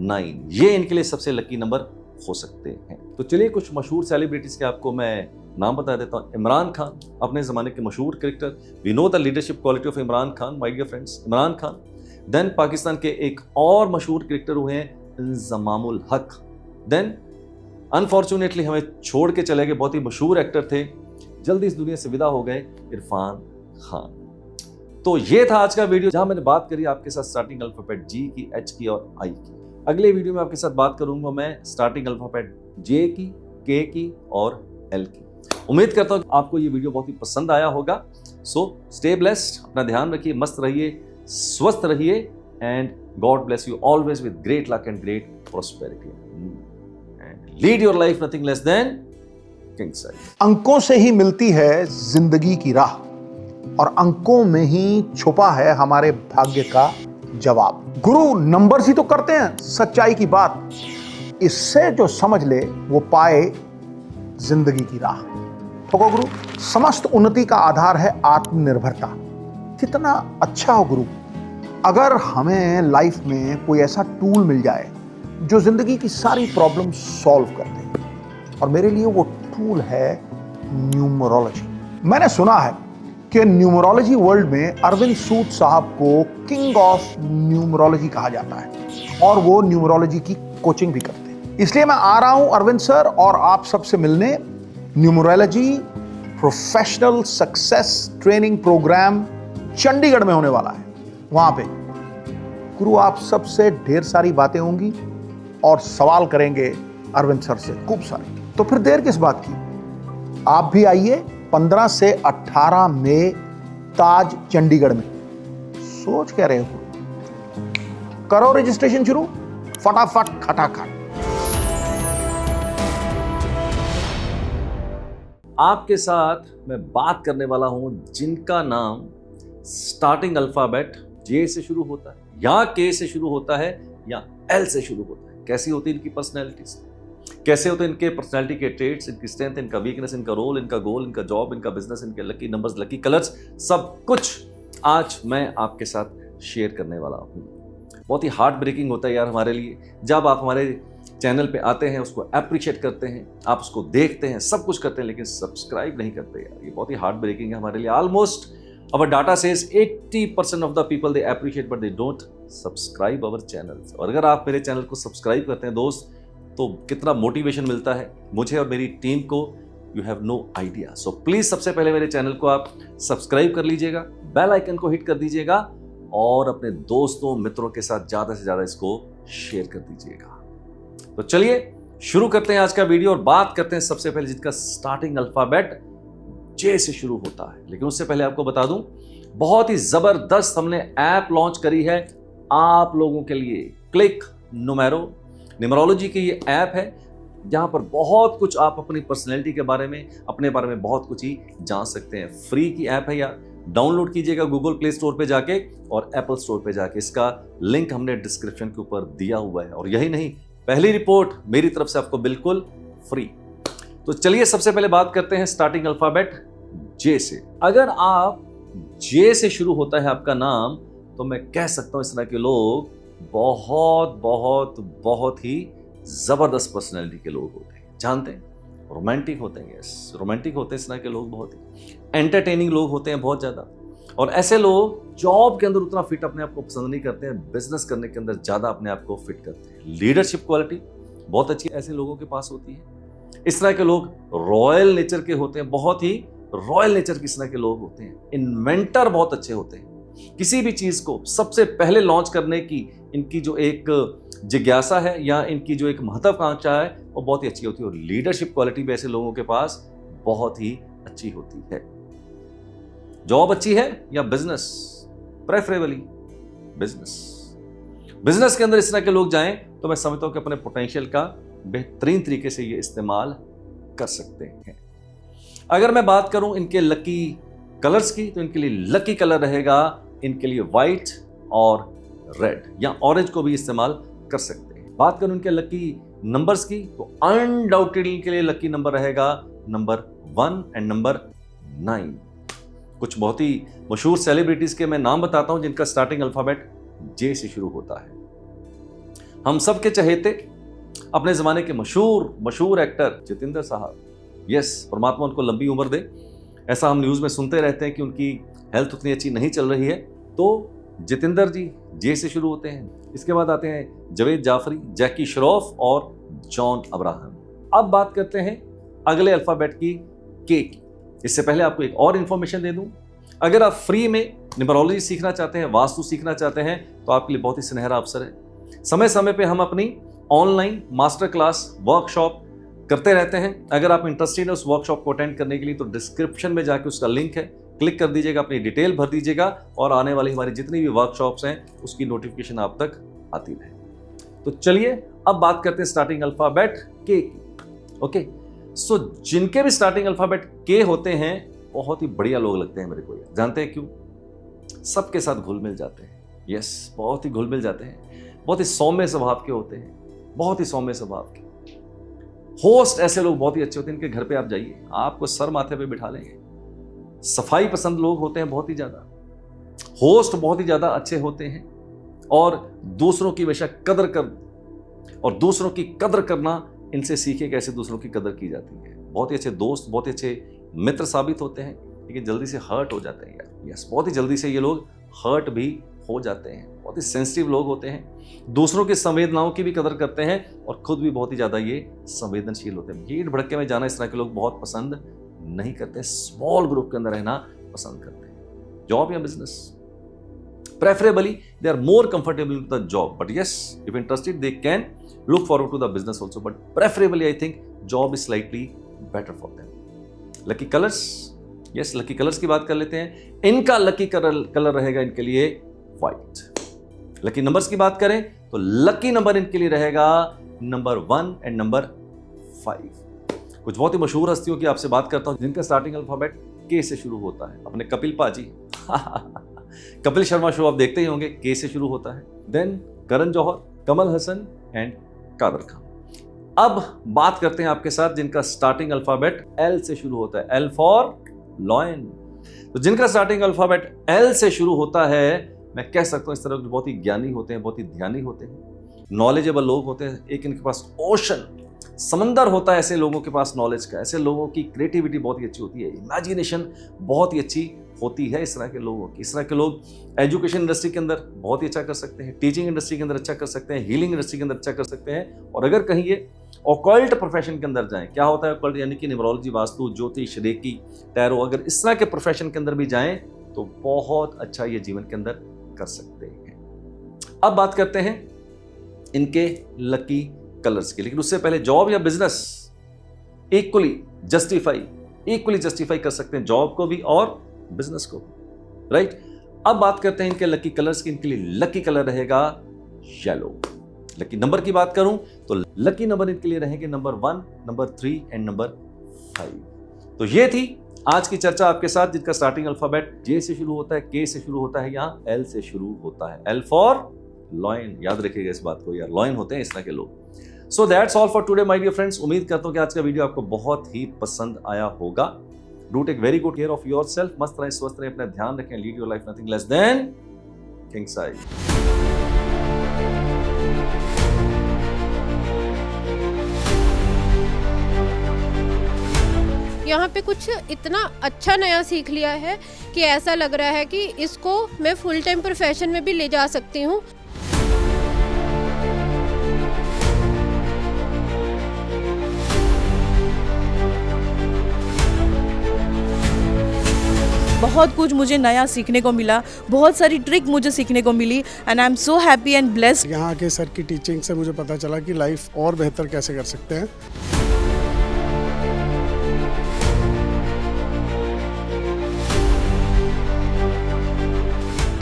9। ये इनके लिए सबसे लकी नंबर हो सकते हैं। तो चलिए कुछ मशहूर सेलिब्रिटीज के आपको मैं नाम बता देता हूं। इमरान खान, अपने जमाने के मशहूर cricketer, we know the leadership quality of Imran Khan, my dear friends, Imran Khan. Then Pakistan के एक और मशहूर क्रिकेटर हुए हैं इंजमामुल हक। देन अनफॉर्चुनेटली हमें छोड़ के चले गए, बहुत ही मशहूर एक्टर थे, जल्दी इस दुनिया से विदा हो गए, इरफान खान। तो ये था आज का वीडियो जहां मैंने बात करी आपके साथ स्टार्टिंग अल्फाबेट जी की, एच की और आई की। अगले वीडियो में आपके साथ बात करूंगा मैं स्टार्टिंग अल्फाबेट जे की, के की और एल की। उम्मीद करता हूं आपको ये वीडियो बहुत ही पसंद आया होगा। सो स्टे ब्लेस्ड, अपना ध्यान रखिए, मस्त रहिए, स्वस्थ रहिए and God bless you always with great luck and great prosperity and lead your life nothing less than king size. अंकों से ही मिलती है जिंदगी की राह और अंकों में ही छुपा है हमारे भाग्य का जवाब। गुरु नंबर्स ही तो करते हैं सच्चाई की बात, इससे जो समझ ले वो पाए जिंदगी की राह। ठोको गुरु, समस्त उन्नति का आधार है आत्मनिर्भरता। कितना अच्छा हो गुरु अगर हमें लाइफ में कोई ऐसा टूल मिल जाए जो जिंदगी की सारी प्रॉब्लम सॉल्व कर दे, और मेरे लिए वो टूल है न्यूमरोलॉजी। मैंने सुना है कि न्यूमरोलॉजी वर्ल्ड में अरविंद सूद साहब को किंग ऑफ न्यूमरोलॉजी कहा जाता है और वो न्यूमरोलॉजी की कोचिंग भी करते हैं। इसलिए मैं आ रहा हूं अरविंद सर और आप सबसे मिलने। Numerology professional success training program Chandigarh में होने वाला है। वहां पे गुरु आप सबसे ढेर सारी बातें होंगी और सवाल करेंगे अरविंद सर से खूब सारे। तो फिर देर किस बात की, आप भी आइए 15 से 18 मई ताज चंडीगढ़ में। सोच क्या रहे हो गुरु, करो रजिस्ट्रेशन शुरू फटाफट खटाखट। आपके साथ मैं बात करने वाला हूं जिनका नाम स्टार्टिंग अल्फाबेट जे से शुरू होता है या के से शुरू होता है या एल से शुरू होता है। कैसी होती है इनकी पर्सनैलिटीज, कैसे होते हैं इनके पर्सनैलिटी के ट्रेट्स, इनकी स्ट्रेंथ, इनका वीकनेस, इनका रोल, इनका गोल, इनका जॉब, इनका बिजनेस, इनके लकी नंबर्स, लकी कलर्स, सब कुछ आज मैं आपके साथ शेयर करने वाला हूँ। बहुत ही हार्ट ब्रेकिंग होता है यार हमारे लिए जब आप हमारे चैनल पे आते हैं, उसको अप्रिशिएट करते हैं, आप उसको देखते हैं, सब कुछ करते हैं, लेकिन सब्सक्राइब नहीं करते यार। ये बहुत ही हार्ट ब्रेकिंग है हमारे लिए। Almost our data says 80% of the people they appreciate but they don't subscribe our channels। और अगर आप मेरे चैनल को सब्सक्राइब करते हैं दोस्त तो कितना मोटिवेशन मिलता है मुझे और मेरी टीम को, you have no idea. So please सबसे पहले मेरे चैनल को आप सब्सक्राइब कर लीजिएगा, बेल आइकन को हिट कर दीजिएगा और अपने दोस्तों मित्रों के साथ ज्यादा से ज्यादा इसको शेयर कर दीजिएगा। तो चलिए शुरू करते हैं आज का वीडियो और बात करते हैं सबसे पहले जिनका स्टार्टिंग अल्फाबेट जे से शुरू होता है। लेकिन उससे पहले आपको बता दूं, बहुत ही जबरदस्त हमने ऐप लॉन्च करी है आप लोगों के लिए। क्लिक नुमेरो, न्यूमरोलॉजी की ये ऐप है जहां पर बहुत कुछ आप अपनी पर्सनैलिटी के बारे में, अपने बारे में बहुत कुछ ही जान सकते हैं। फ्री की ऐप है यार, डाउनलोड कीजिएगा गूगल प्ले स्टोर पे जाके और एप्पल स्टोर पे जाके। इसका लिंक हमने डिस्क्रिप्शन के ऊपर दिया हुआ है। और यही नहीं, पहली रिपोर्ट मेरी तरफ से आपको बिल्कुल फ्री। तो चलिए सबसे पहले बात करते हैं स्टार्टिंग अल्फाबेट जे से। अगर आप जे से शुरू होता है आपका नाम, तो मैं कह सकता हूं इस तरह के लोग बहुत बहुत बहुत ही जबरदस्त पर्सनैलिटी के लोग होते हैं। जानते हैं, रोमांटिक होते हैं। यस, रोमांटिक होते हैं इस तरह के लोग, बहुत ही एंटरटेनिंग लोग होते हैं बहुत ज्यादा। और ऐसे लोग जॉब के अंदर उतना फिट अपने आप को पसंद नहीं करते हैं, बिजनेस करने के अंदर ज्यादा अपने आप को फिट करते हैं। लीडरशिप क्वालिटी बहुत अच्छी ऐसे लोगों के पास होती है। इस तरह के लोग रॉयल नेचर के होते हैं, बहुत ही रॉयल नेचर की इस तरह के लोग होते हैं। इन्वेंटर बहुत अच्छे होते हैं। किसी भी चीज को सबसे पहले लॉन्च करने की इनकी जो एक जिज्ञासा है या इनकी जो एक महत्वाकांक्षा है वो बहुत ही अच्छी होती है। और लीडरशिप क्वालिटी भी ऐसे लोगों के पास बहुत ही अच्छी होती है। जॉब अच्छी है या बिजनेस, प्रेफरेबली बिजनेस। बिजनेस के अंदर इस तरह के लोग जाएं तो मैं समझता हूं कि अपने पोटेंशियल का बेहतरीन तरीके से ये इस्तेमाल कर सकते हैं। अगर मैं बात करूं इनके लकी कलर्स की, तो इनके लिए लकी कलर रहेगा इनके लिए व्हाइट और रेड या ऑरेंज को भी इस्तेमाल कर सकते हैं। बात करूं इनके लकी नंबर्स की, तो अनडाउटेडली इनके लिए लकी नंबर रहेगा नंबर 1 एंड नंबर 9। कुछ बहुत ही मशहूर सेलिब्रिटीज के मैं नाम बताता हूं जिनका स्टार्टिंग अल्फाबेट जे से शुरू होता है। हम सबके चहेते अपने जमाने के मशहूर एक्टर जितेंद्र साहब। यस, परमात्मा उनको लंबी उम्र दे। ऐसा हम न्यूज में सुनते रहते हैं कि उनकी हेल्थ उतनी अच्छी नहीं चल रही है, तो जितेंद्र जी जे से शुरू होते हैं। इसके बाद आते हैं जवेद जाफरी, जैकी श्रॉफ और जॉन अब्राहम। अब बात करते हैं अगले अल्फाबेट की, के की। इससे पहले आपको एक और इंफॉर्मेशन दे दूं, अगर आप फ्री में न्यूमरोलॉजी सीखना चाहते हैं, वास्तु सीखना चाहते हैं, तो आपके लिए बहुत ही सुनहरा अवसर है। समय समय पे हम अपनी ऑनलाइन मास्टर क्लास वर्कशॉप करते रहते हैं। अगर आप इंटरेस्टेड हैं उस वर्कशॉप को अटेंड करने के लिए, तो डिस्क्रिप्शन में जाके उसका लिंक है, क्लिक कर दीजिएगा, अपनी डिटेल भर दीजिएगा और आने वाली हमारी जितनी भी वर्कशॉप्स हैं उसकी नोटिफिकेशन आप तक आती रहे। तो चलिए अब बात करते हैं स्टार्टिंग अल्फाबेट के की। ओके, सो जिनके भी स्टार्टिंग अल्फाबेट के होते हैं बहुत ही बढ़िया लोग लगते हैं मेरे को। जानते हैं क्यों? सबके साथ घुल मिल जाते हैं। यस, बहुत ही घुल मिल जाते हैं। बहुत ही सौम्य स्वभाव के होते हैं, बहुत ही सौम्य स्वभाव के। होस्ट ऐसे लोग बहुत ही अच्छे होते हैं, इनके घर पे आप जाइए, आपको सर माथे पे बिठा लेंगे। सफाई पसंद लोग होते हैं बहुत ही ज्यादा। होस्ट बहुत ही ज्यादा अच्छे होते हैं और दूसरों की हमेशा कदर कर, और दूसरों की कदर करना इनसे सीखे कैसे दूसरों की कदर की जाती है। बहुत ही अच्छे दोस्त, बहुत ही अच्छे मित्र साबित होते हैं, लेकिन जल्दी से हर्ट हो जाते हैं यार। यस, बहुत ही जल्दी से ये लोग हर्ट भी हो जाते हैं। बहुत ही सेंसिटिव लोग होते हैं, दूसरों की संवेदनाओं की भी कदर करते हैं और खुद भी बहुत ही ज्यादा ये संवेदनशील होते हैं। भीड़ भड़के में जाना इस तरह के लोग बहुत पसंद नहीं करते, स्मॉल ग्रुप के अंदर रहना पसंद करते हैं। जॉब या business, preferably they are more comfortable with the job, but yes, if interested they can look forward to the business also, but preferably I think job is slightly better for them. Lucky colors, yes, lucky colors की बात कर लेते हैं। इनका lucky colour रहेगा इनके लिए white. lucky numbers की बात करें तो lucky number इनके लिए रहेगा नंबर 1 एंड नंबर 5। कुछ बहुत ही मशहूर हस्तियों की आपसे बात करता हूं जिनका स्टार्टिंग अल्फाबेट के से शुरू होता है। अपने कपिल पाजी कपिल शर्मा शो आप देखते ही होंगे, के से शुरू होता है। Then Karan Johar, Kamal Hasan and Kader Khan. अब बात करते हैं आपके साथ जिनका स्टार्टिंग अल्फाबेट एल से शुरू होता है। L for lion. तो जिनका स्टार्टिंग अल्फाबेट एल से शुरू होता है, मैं कह सकता हूं इस तरह बहुत ही ज्ञानी होते हैं, बहुत ही ध्यानी होते हैं, नॉलेजेबल लोग होते हैं। एक इनके पास ओशन, समंदर होता है ऐसे लोगों के पास नॉलेज का। ऐसे लोगों की क्रिएटिविटी बहुत ही अच्छी होती है, इमेजिनेशन बहुत ही अच्छी होती है इस तरह के लोगों की। इस तरह के लोग एजुकेशन इंडस्ट्री के अंदर बहुत ही अच्छा कर सकते हैं, टीचिंग इंडस्ट्री के अंदर अच्छा कर सकते हैं, हीलिंग इंडस्ट्री के अंदर अच्छा कर सकते हैं। और अगर कहीं ये ऑकल्ट प्रोफेशन के अंदर जाएं। क्या होता है ऑकल्ट? यानी कि न्यूमरोलॉजी, वास्तु, ज्योतिष, रेकी, टैरो, अगर इस तरह के प्रोफेशन के अंदर भी जाएं तो बहुत अच्छा ये जीवन के अंदर कर सकते हैं। अब बात करते हैं इनके लकी कलर्स की, लेकिन उससे पहले जॉब या बिजनेस इक्वली जस्टिफाई कर सकते हैं, जॉब को भी और बिजनेस को, राइट। अब बात करते हैं इनके लकी कलर्स की। इनके लिए लकी कलर रहेगा येलो। लकी नंबर की बात करूं तो लकी नंबर इनके लिए रहेंगे नंबर 1, नंबर 3 एंड नंबर 5। तो ये थी आज की चर्चा आपके साथ, जिनका स्टार्टिंग अल्फाबेट जे से शुरू होता है, के से शुरू होता है या एल से शुरू होता है। एल फॉर लॉयन, याद रखिएगा इस बात को यार, लॉयन होते हैं इस तरह के लोग। So that's all for today my dear friends. उम्मीद करता हूं कि आज का वीडियो आपको बहुत ही पसंद आया होगा। Do take very good care of yourself. मस्त रहें, स्वस्थ रहें, अपना ध्यान रखें। Lead your life nothing less than king size. यहाँ पे कुछ इतना अच्छा नया सीख लिया है कि ऐसा लग रहा है कि इसको मैं फुल टाइम प्रोफेशन में भी ले जा सकती हूँ। बहुत कुछ मुझे नया सीखने को मिला, बहुत सारी ट्रिक मुझे सीखने को मिली and I am so happy and blessed. यहाँ के सर की टीचिंग से मुझे पता चला कि लाइफ और बेहतर कैसे कर सकते हैं।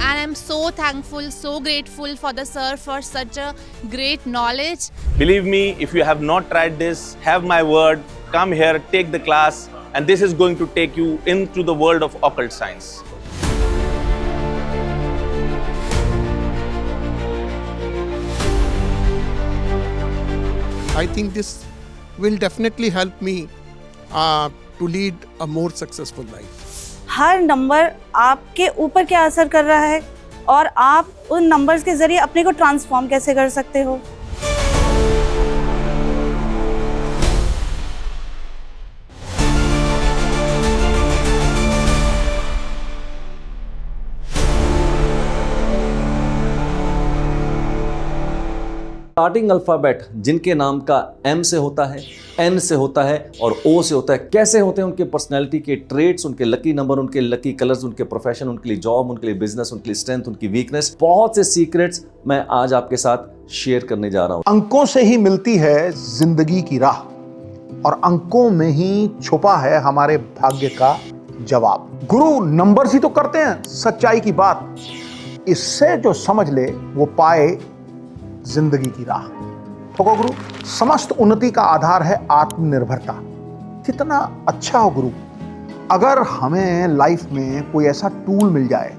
And I'm so thankful, so grateful for the sir for such a great knowledge. Believe me, if you have not tried this, have my word, come here, take the class, and this is going to take you into the world of occult science. I think this will definitely help me to lead a more successful life. Her number आपके ऊपर क्या असर कर रहा है और आप उन नंबर्स के जरिए अपने को ट्रांसफॉर्म कैसे कर सकते हो। स्टार्टिंग अल्फाबेट जिनके नाम का एम से होता है, एन से होता है और ओ से होता है, कैसे होते हैं उनके पर्सनैलिटी के ट्रेट्स, उनके लकी नंबर, उनके लकी कलर्स, उनके प्रोफेशन, उनके लिए जॉब, उनके लिए बिजनेस, उनके लिए स्ट्रेंथ, उनकी वीकनेस, बहुत से सीक्रेट्स मैं आज आपके साथ शेयर करने जा रहा हूं। अंकों से ही मिलती है जिंदगी की राह और अंकों में ही छुपा है हमारे भाग्य का जवाब। गुरु नंबर्स ही तो करते हैं सच्चाई की बात, इससे जो समझ ले वो पाए जिंदगी की राह। ठोको गुरु, समस्त उन्नति का आधार है आत्मनिर्भरता। कितना अच्छा हो गुरु अगर हमें लाइफ में कोई ऐसा टूल मिल जाए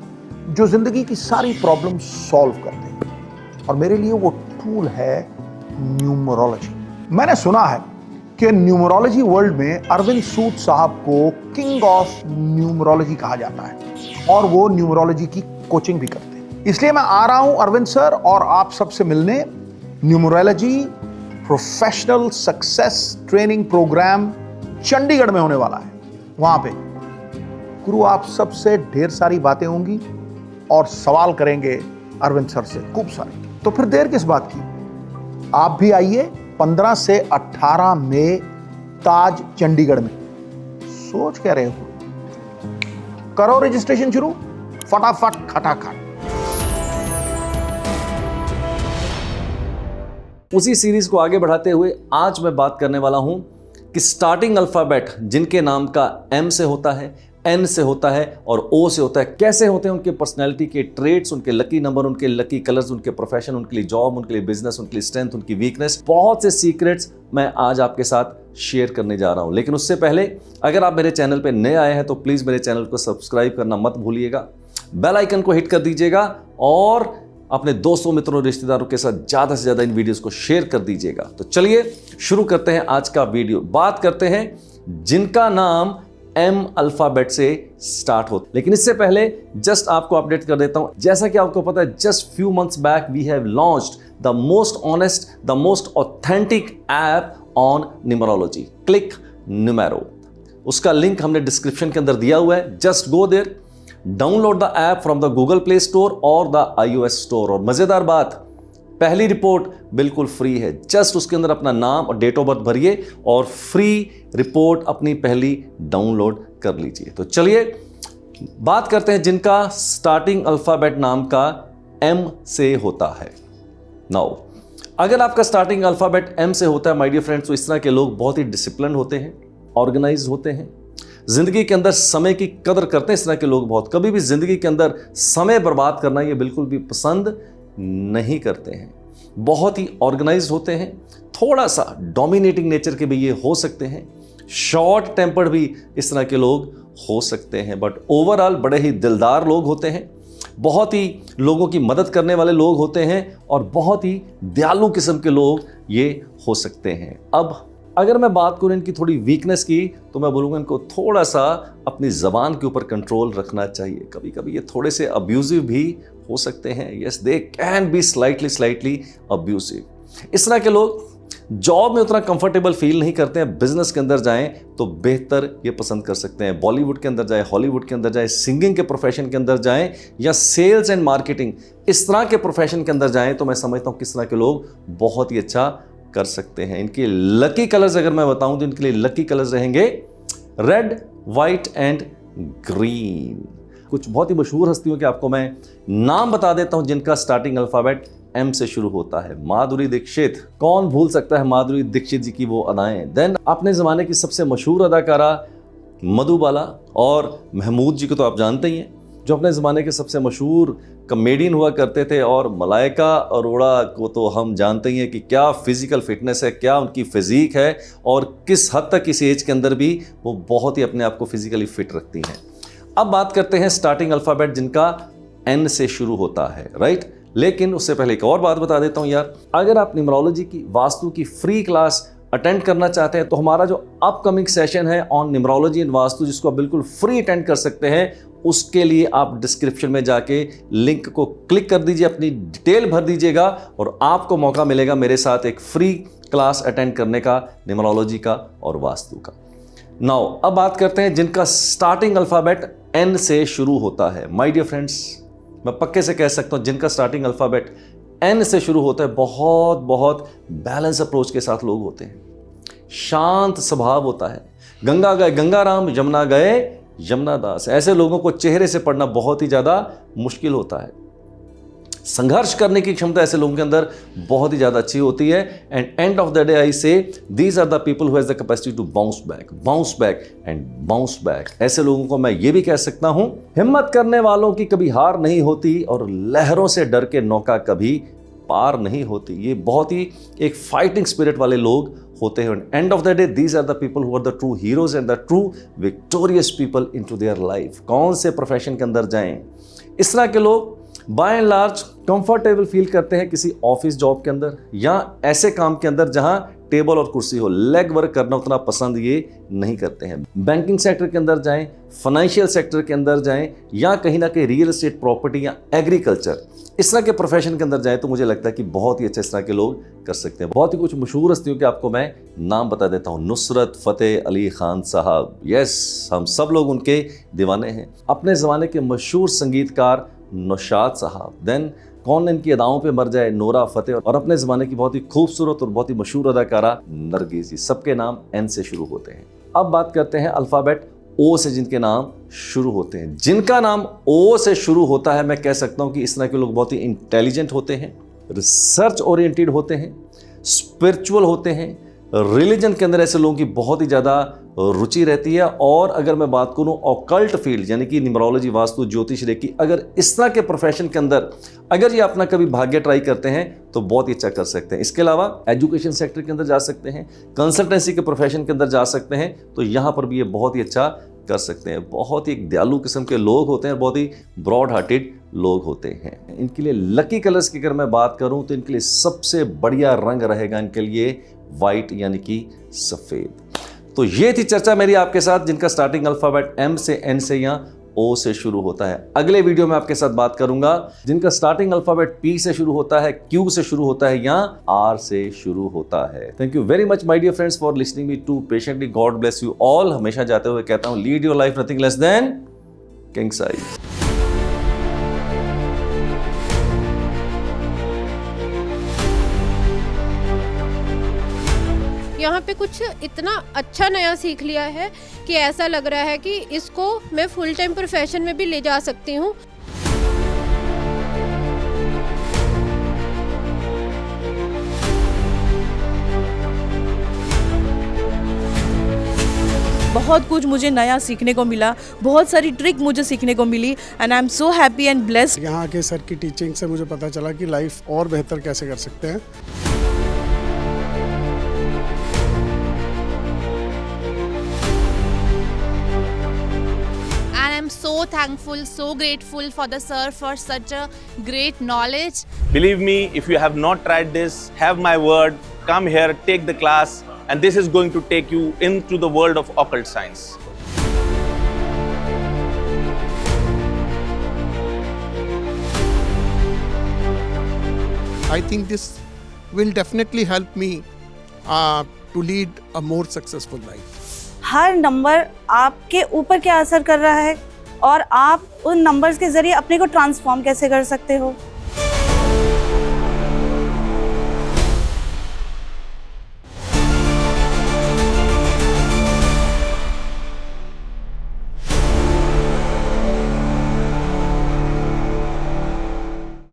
जो जिंदगी की सारी प्रॉब्लम सॉल्व कर दे, और मेरे लिए वो टूल है न्यूमरोलॉजी। मैंने सुना है कि न्यूमरोलॉजी वर्ल्ड में अरविंद सूद साहब को किंग ऑफ न्यूमरोलॉजी कहा जाता है और वो न्यूमरोलॉजी की कोचिंग भी करते हैं। इसलिए मैं आ रहा हूं अरविंद सर और आप सबसे मिलने। Numerology professional success training program Chandigarh में होने वाला है। वहां पे गुरु आप सबसे ढेर सारी बातें होंगी और सवाल करेंगे अरविंद सर से खूब सारे। तो फिर देर किस बात की, आप भी आइए 15 से 18 मई ताज चंडीगढ़ में। सोच क्या रहे हो, करो रजिस्ट्रेशन शुरू फटाफट खटाखट। उसी सीरीज को आगे बढ़ाते हुए आज मैं बात करने वाला हूं कि स्टार्टिंग अल्फाबेट जिनके नाम का एम से होता है, एन से होता है और ओ से होता है, कैसे होते हैं उनके पर्सनैलिटी के ट्रेट्स, उनके लकी नंबर, उनके लकी कलर्स, उनके प्रोफेशन, उनके लिए जॉब, उनके लिए बिजनेस, उनके लिए स्ट्रेंथ, उनकी वीकनेस, बहुत से सीक्रेट्स मैं आज आपके साथ शेयर करने जा रहा हूं। लेकिन उससे पहले अगर आप मेरे चैनल पर नए आए हैं तो प्लीज़ मेरे चैनल को सब्सक्राइब करना मत भूलिएगा, बेल आइकन को हिट कर दीजिएगा और अपने दोस्तों, मित्रों, रिश्तेदारों के साथ ज़्यादा से ज़्यादा इन वीडियोस को शेयर कर दीजिएगा। तो चलिए शुरू करते हैं आज का वीडियो। बात करते हैं जिनका नाम एम अल्फाबेट से स्टार्ट होता है। लेकिन इससे पहले जस्ट आपको अपडेट कर देता हूं, जैसा कि आपको पता है just few months back we have launched the most honest, the most authentic app on numerology, click numero. उसका लिंक हमने डिस्क्रिप्शन के अंदर दिया हुआ है, just go there, download the app from the Google Play Store और the iOS store. और मजेदार बात, पहली रिपोर्ट बिल्कुल फ्री है, जस्ट उसके अंदर अपना नाम और डेट ऑफ बर्थ भरिए और फ्री रिपोर्ट अपनी पहली डाउनलोड कर लीजिए। तो चलिए बात करते हैं जिनका स्टार्टिंग अल्फाबेट नाम का M से होता है। नाउ अगर आपका स्टार्टिंग अल्फाबेट M से होता है माय डियर फ्रेंड्स, तो इस तरह के लोग बहुत ही डिसिप्लिन होते हैं, ऑर्गेनाइज होते हैं, जिंदगी के अंदर समय की कदर करते हैं। इस तरह के लोग बहुत कभी भी जिंदगी के अंदर समय बर्बाद करना ये बिल्कुल भी पसंद नहीं करते हैं, बहुत ही ऑर्गेनाइज होते हैं, थोड़ा सा डोमिनेटिंग नेचर के भी ये हो सकते हैं, शॉर्ट टेम्पर्ड भी इस तरह के लोग हो सकते हैं, बट ओवरऑल बड़े ही दिलदार लोग होते हैं, बहुत ही लोगों की मदद करने वाले लोग होते हैं और बहुत ही दयालु किस्म के लोग ये हो सकते हैं। अब अगर मैं बात करूं इनकी थोड़ी वीकनेस की, तो मैं बोलूँगा इनको थोड़ा सा अपनी ज़बान के ऊपर कंट्रोल रखना चाहिए। कभी कभी ये थोड़े से अब्यूजिव भी हो सकते हैं। Yes, they can be slightly abusive. इस तरह के लोग जॉब में उतना कंफर्टेबल फील नहीं करते हैं, बिजनेस के अंदर जाएं तो बेहतर ये पसंद कर सकते हैं, बॉलीवुड के अंदर जाएं, हॉलीवुड के अंदर जाएं, सिंगिंग के प्रोफेशन के अंदर जाएं या सेल्स एंड मार्केटिंग इस तरह के प्रोफेशन के अंदर जाएं, तो मैं समझता हूं किस तरह के लोग बहुत ही अच्छा कर सकते हैं। इनके लकी कलर्स अगर मैं बताऊं तो इनके लिए लकी कलर्स रहेंगे रेड, व्हाइट एंड ग्रीन। कुछ बहुत ही मशहूर हस्तियों के आपको मैं नाम बता देता हूं जिनका स्टार्टिंग अल्फाबेट M से शुरू होता है। माधुरी दीक्षित, कौन भूल सकता है माधुरी दीक्षित जी की वो अदाएं। देन अपने ज़माने की सबसे मशहूर अदाकारा मधुबाला, और महमूद जी को तो आप जानते ही हैं, जो अपने ज़माने के सबसे मशहूर कॉमेडियन हुआ करते थे, और मलाइका अरोड़ा को तो हम जानते ही हैं कि क्या फिज़िकल फिटनेस है, क्या उनकी फिज़ीक है, और किस हद तक इस एज के अंदर भी वो बहुत ही अपने आप को फिज़िकली फिट रखती हैं। अब बात करते हैं स्टार्टिंग अल्फ़ाबेट जिनका N से शुरू होता है, राइट। लेकिन उससे पहले एक और बात बता देता हूं यार, अगर आप न्यूमरोलॉजी की वास्तु की फ्री क्लास अटेंड करना चाहते हैं तो हमारा जो अपकमिंग सेशन है ऑन न्यूमरोलॉजी एंड वास्तु, जिसको आप बिल्कुल फ्री अटेंड कर सकते हैं, उसके लिए आप डिस्क्रिप्शन में जाके लिंक को क्लिक कर दीजिए, अपनी डिटेल भर दीजिएगा और आपको मौका मिलेगा मेरे साथ एक फ्री क्लास अटेंड करने का न्यूमरोलॉजी का और वास्तु का। नाउ अब बात करते हैं जिनका स्टार्टिंग अल्फाबेट N से शुरू होता है। माय डियर फ्रेंड्स, मैं पक्के से कह सकता हूं जिनका स्टार्टिंग अल्फाबेट N से शुरू होता है, बहुत बहुत बैलेंस अप्रोच के साथ लोग होते हैं, शांत स्वभाव होता है। गंगा गए गंगाराम, यमुना गए यमुना दास। ऐसे लोगों को चेहरे से पढ़ना बहुत ही ज़्यादा मुश्किल होता है। संघर्ष करने की क्षमता ऐसे लोगों के अंदर बहुत ही ज़्यादा अच्छी होती है। And end of the day I say these are the people who has the capacity to bounce back and bounce back. ऐसे लोगों को मैं ये भी कह सकता हूं, हिम्मत करने वालों की कभी हार नहीं होती और लहरों से डर के नौका कभी पार नहीं होती। ये बहुत ही एक फाइटिंग स्पिरिट वाले लोग होते हैं। End of the day these are the people who are the true heroes and the true victorious people in to their life. कौन से प्रोफेशन के अंदर जाएं, इस तरह के लोग by and large comfortable feel करते हैं किसी ऑफिस जॉब के अंदर या ऐसे काम के अंदर जहां टेबल और कुर्सी हो। लेग वर्क करना उतना पसंद ये नहीं करते हैं। बैंकिंग सेक्टर के अंदर जाएं, फाइनेंशियल सेक्टर के अंदर जाएं या कहीं ना कहीं रियल एस्टेट, प्रॉपर्टी या एग्रीकल्चर, इस तरह के प्रोफेशन के अंदर जाएं तो मुझे लगता है कि बहुत ही अच्छे इस तरह के लोग कर सकते हैं। बहुत ही कुछ मशहूर हस्तियों के आपको मैं नाम बता देता हूँ। नुसरत फ़तेह अली खान साहब, यस, हम सब लोग उनके दीवाने हैं। अपने ज़माने के मशहूर संगीतकार नौशाद साहब। देन कौन इनकी अदाओं पे मर जाए, नोरा फतेह, और अपने ज़माने की बहुत ही खूबसूरत और बहुत ही मशहूर अदाकारा नरगिस जी। सबके नाम N से शुरू होते हैं। अब बात करते हैं अल्फ़ाबेट O से जिनके नाम शुरू होते हैं। जिनका नाम O से शुरू होता है, मैं कह सकता हूं कि इस तरह के लोग बहुत ही इंटेलिजेंट होते हैं, रिसर्च ओरिएंटेड होते हैं, स्पिरिचुअल होते हैं। रिलीजन के अंदर ऐसे लोगों की बहुत ही ज़्यादा रुचि रहती है। और अगर मैं बात करूं ऑकल्ट फील्ड यानी कि न्यूमरोलॉजी, वास्तु, ज्योतिष, रेकी, अगर इस तरह के प्रोफेशन के अंदर अगर ये अपना कभी भाग्य ट्राई करते हैं तो बहुत ही अच्छा कर सकते हैं। इसके अलावा एजुकेशन सेक्टर के अंदर जा सकते हैं, कंसल्टेंसी के प्रोफेशन के अंदर जा सकते हैं, तो यहाँ पर भी ये बहुत ही अच्छा कर सकते हैं। बहुत ही दयालु किस्म के लोग होते हैं, बहुत ही ब्रॉड हार्टेड लोग होते हैं। इनके लिए लकी कलर्स की अगर मैं बात करूं तो इनके लिए सबसे बढ़िया रंग रहेगा इनके लिए वाइट यानी कि सफ़ेद। तो ये थी चर्चा मेरी आपके साथ जिनका स्टार्टिंग अल्फ़ाबेट M से N से या O से शुरू होता है। अगले वीडियो में आपके साथ बात करूंगा जिनका स्टार्टिंग अल्फ़ाबेट P से शुरू होता है, Q से शुरू होता है या R से शुरू होता है। Thank you very much my dear friends for listening me to patiently. God bless you all. हमेशा जाते हुए कहता हूं, lead your life nothing less than king size. यहाँ पे कुछ इतना अच्छा नया सीख लिया है कि ऐसा लग रहा है कि इसको मैं फुल टाइम प्रोफेशन में भी ले जा सकती हूँ। बहुत कुछ मुझे नया सीखने को मिला, बहुत सारी ट्रिक मुझे सीखने को मिली and I am so happy and blessed. यहाँ आके सर की टीचिंग से मुझे पता चला कि लाइफ और बेहतर कैसे कर सकते हैं। And I'm so thankful, so grateful for the sir for such a great knowledge. Believe me, if you have not tried this, have my word, come here, take the class, and this is going to take you into the world of occult science. I think this will definitely help me to lead a more successful life. Her number आपके ऊपर क्या असर कर रहा है और आप उन नंबर्स के जरिए अपने को ट्रांसफॉर्म कैसे कर सकते हो।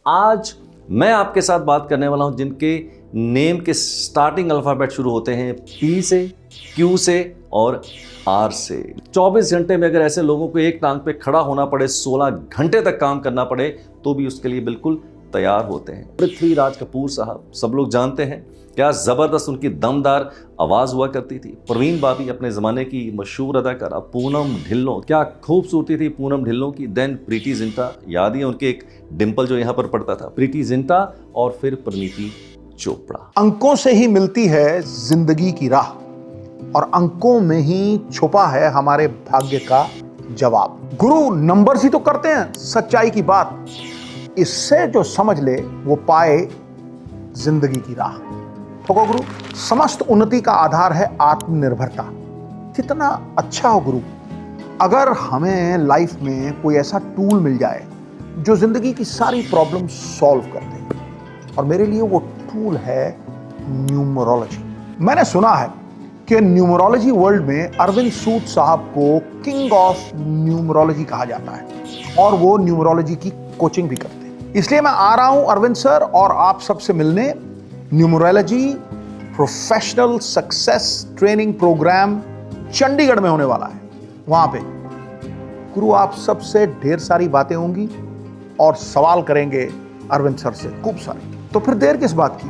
आज मैं आपके साथ बात करने वाला हूं जिनके नेम के स्टार्टिंग अल्फाबेट शुरू होते हैं पी से, क्यू से और आर से। 24 घंटे में अगर ऐसे लोगों को एक टांग पे खड़ा होना पड़े, 16 घंटे तक काम करना पड़े, तो भी उसके लिए बिल्कुल तैयार होते हैं। पृथ्वीराज कपूर साहब सब लोग जानते हैं, क्या ज़बरदस्त उनकी दमदार आवाज़ हुआ करती थी। प्रवीण बाबी अपने ज़माने की मशहूर अदाकारा। पूनम ढिल्लों, क्या खूबसूरती थी पूनम ढिल्लों की। देन प्रीति जिंटा, याद ही है उनके एक डिम्पल जो यहाँ पर पड़ता था। प्रीति जिंटा और फिर परिणीति चोपड़ा। अंकों से ही मिलती है जिंदगी की राह और अंकों में ही छुपा है हमारे भाग्य का जवाब। गुरु नंबर्स ही तो करते हैं सच्चाई की बात, इससे जो समझ ले वो पाए जिंदगी की राह। ठोको गुरु, समस्त उन्नति का आधार है आत्मनिर्भरता। कितना अच्छा हो गुरु अगर हमें लाइफ में कोई ऐसा टूल मिल जाए जो जिंदगी की सारी प्रॉब्लम सॉल्व कर दे, और मेरे लिए वो टूल है न्यूमरोलॉजी। मैंने सुना है कि न्यूमरोलॉजी वर्ल्ड में अरविंद सूद साहब को किंग ऑफ न्यूमरोलॉजी कहा जाता है और वो न्यूमरोलॉजी की कोचिंग भी करते हैं। इसलिए मैं आ रहा हूं अरविंद सर और आप सबसे मिलने। Numerology professional success training program Chandigarh में होने वाला है। वहां पे गुरु आप सबसे ढेर सारी बातें होंगी और सवाल करेंगे अरविंद सर से खूब सारे। तो फिर देर किस बात की,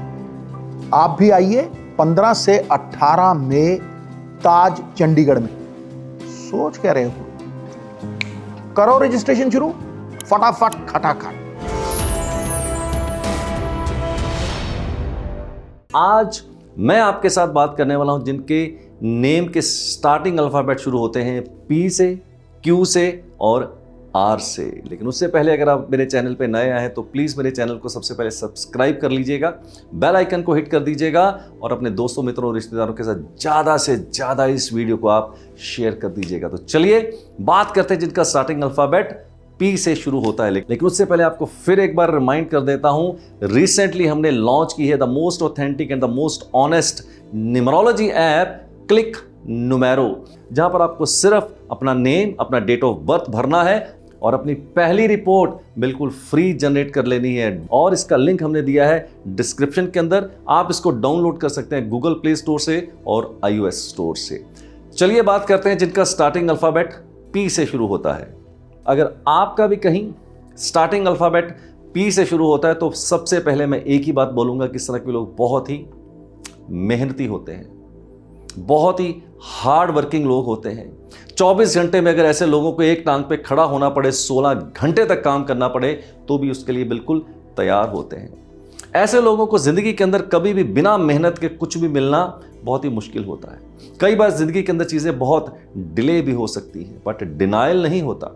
आप भी आइए 15 से 18 मई ताज चंडीगढ़ में। सोच क्या रहे हो, करो रजिस्ट्रेशन शुरू फटाफट खटाखट। आज मैं आपके साथ बात करने वाला हूं जिनके नेम के स्टार्टिंग अल्फाबेट शुरू होते हैं पी से, क्यू से और आर से। लेकिन उससे पहले अगर आप मेरे चैनल पे नए आए हैं तो प्लीज़ मेरे चैनल को सबसे पहले सब्सक्राइब कर लीजिएगा, बेल आइकन को हिट कर दीजिएगा और अपने दोस्तों मित्रों और रिश्तेदारों के साथ ज़्यादा से ज़्यादा इस वीडियो को आप शेयर कर दीजिएगा। तो चलिए बात करते हैं जिनका स्टार्टिंग अल्फाबेट पी से शुरू होता है। लेकिन उससे पहले आपको फिर एक बार रिमाइंड कर देता हूं, रिसेंटली हमने लॉन्च की है the most authentic and the most honest numerology app Click Numero, जहां पर आपको सिर्फ अपना नेम, अपना डेट ऑफ बर्थ भरना है और अपनी पहली रिपोर्ट बिल्कुल फ्री जनरेट कर लेनी है। और इसका लिंक हमने दिया है डिस्क्रिप्शन के अंदर, आप इसको डाउनलोड कर सकते हैं गूगल प्ले स्टोर से और iOS स्टोर से। चलिए बात करते हैं जिनका स्टार्टिंग अल्फाबेट पी से शुरू होता है। अगर आपका भी कहीं स्टार्टिंग अल्फाबेट पी से शुरू होता है तो सबसे पहले मैं एक ही बात बोलूंगा कि इस तरह के लोग बहुत ही मेहनती होते हैं, बहुत ही हार्ड वर्किंग लोग होते हैं। 24 घंटे में अगर ऐसे लोगों को एक टांग पे खड़ा होना पड़े, 16 घंटे तक काम करना पड़े, तो भी उसके लिए बिल्कुल तैयार होते हैं। ऐसे लोगों को जिंदगी के अंदर कभी भी बिना मेहनत के कुछ भी मिलना बहुत ही मुश्किल होता है। कई बार जिंदगी के अंदर चीजें बहुत डिले भी हो सकती हैं, बट डिनायल नहीं होता।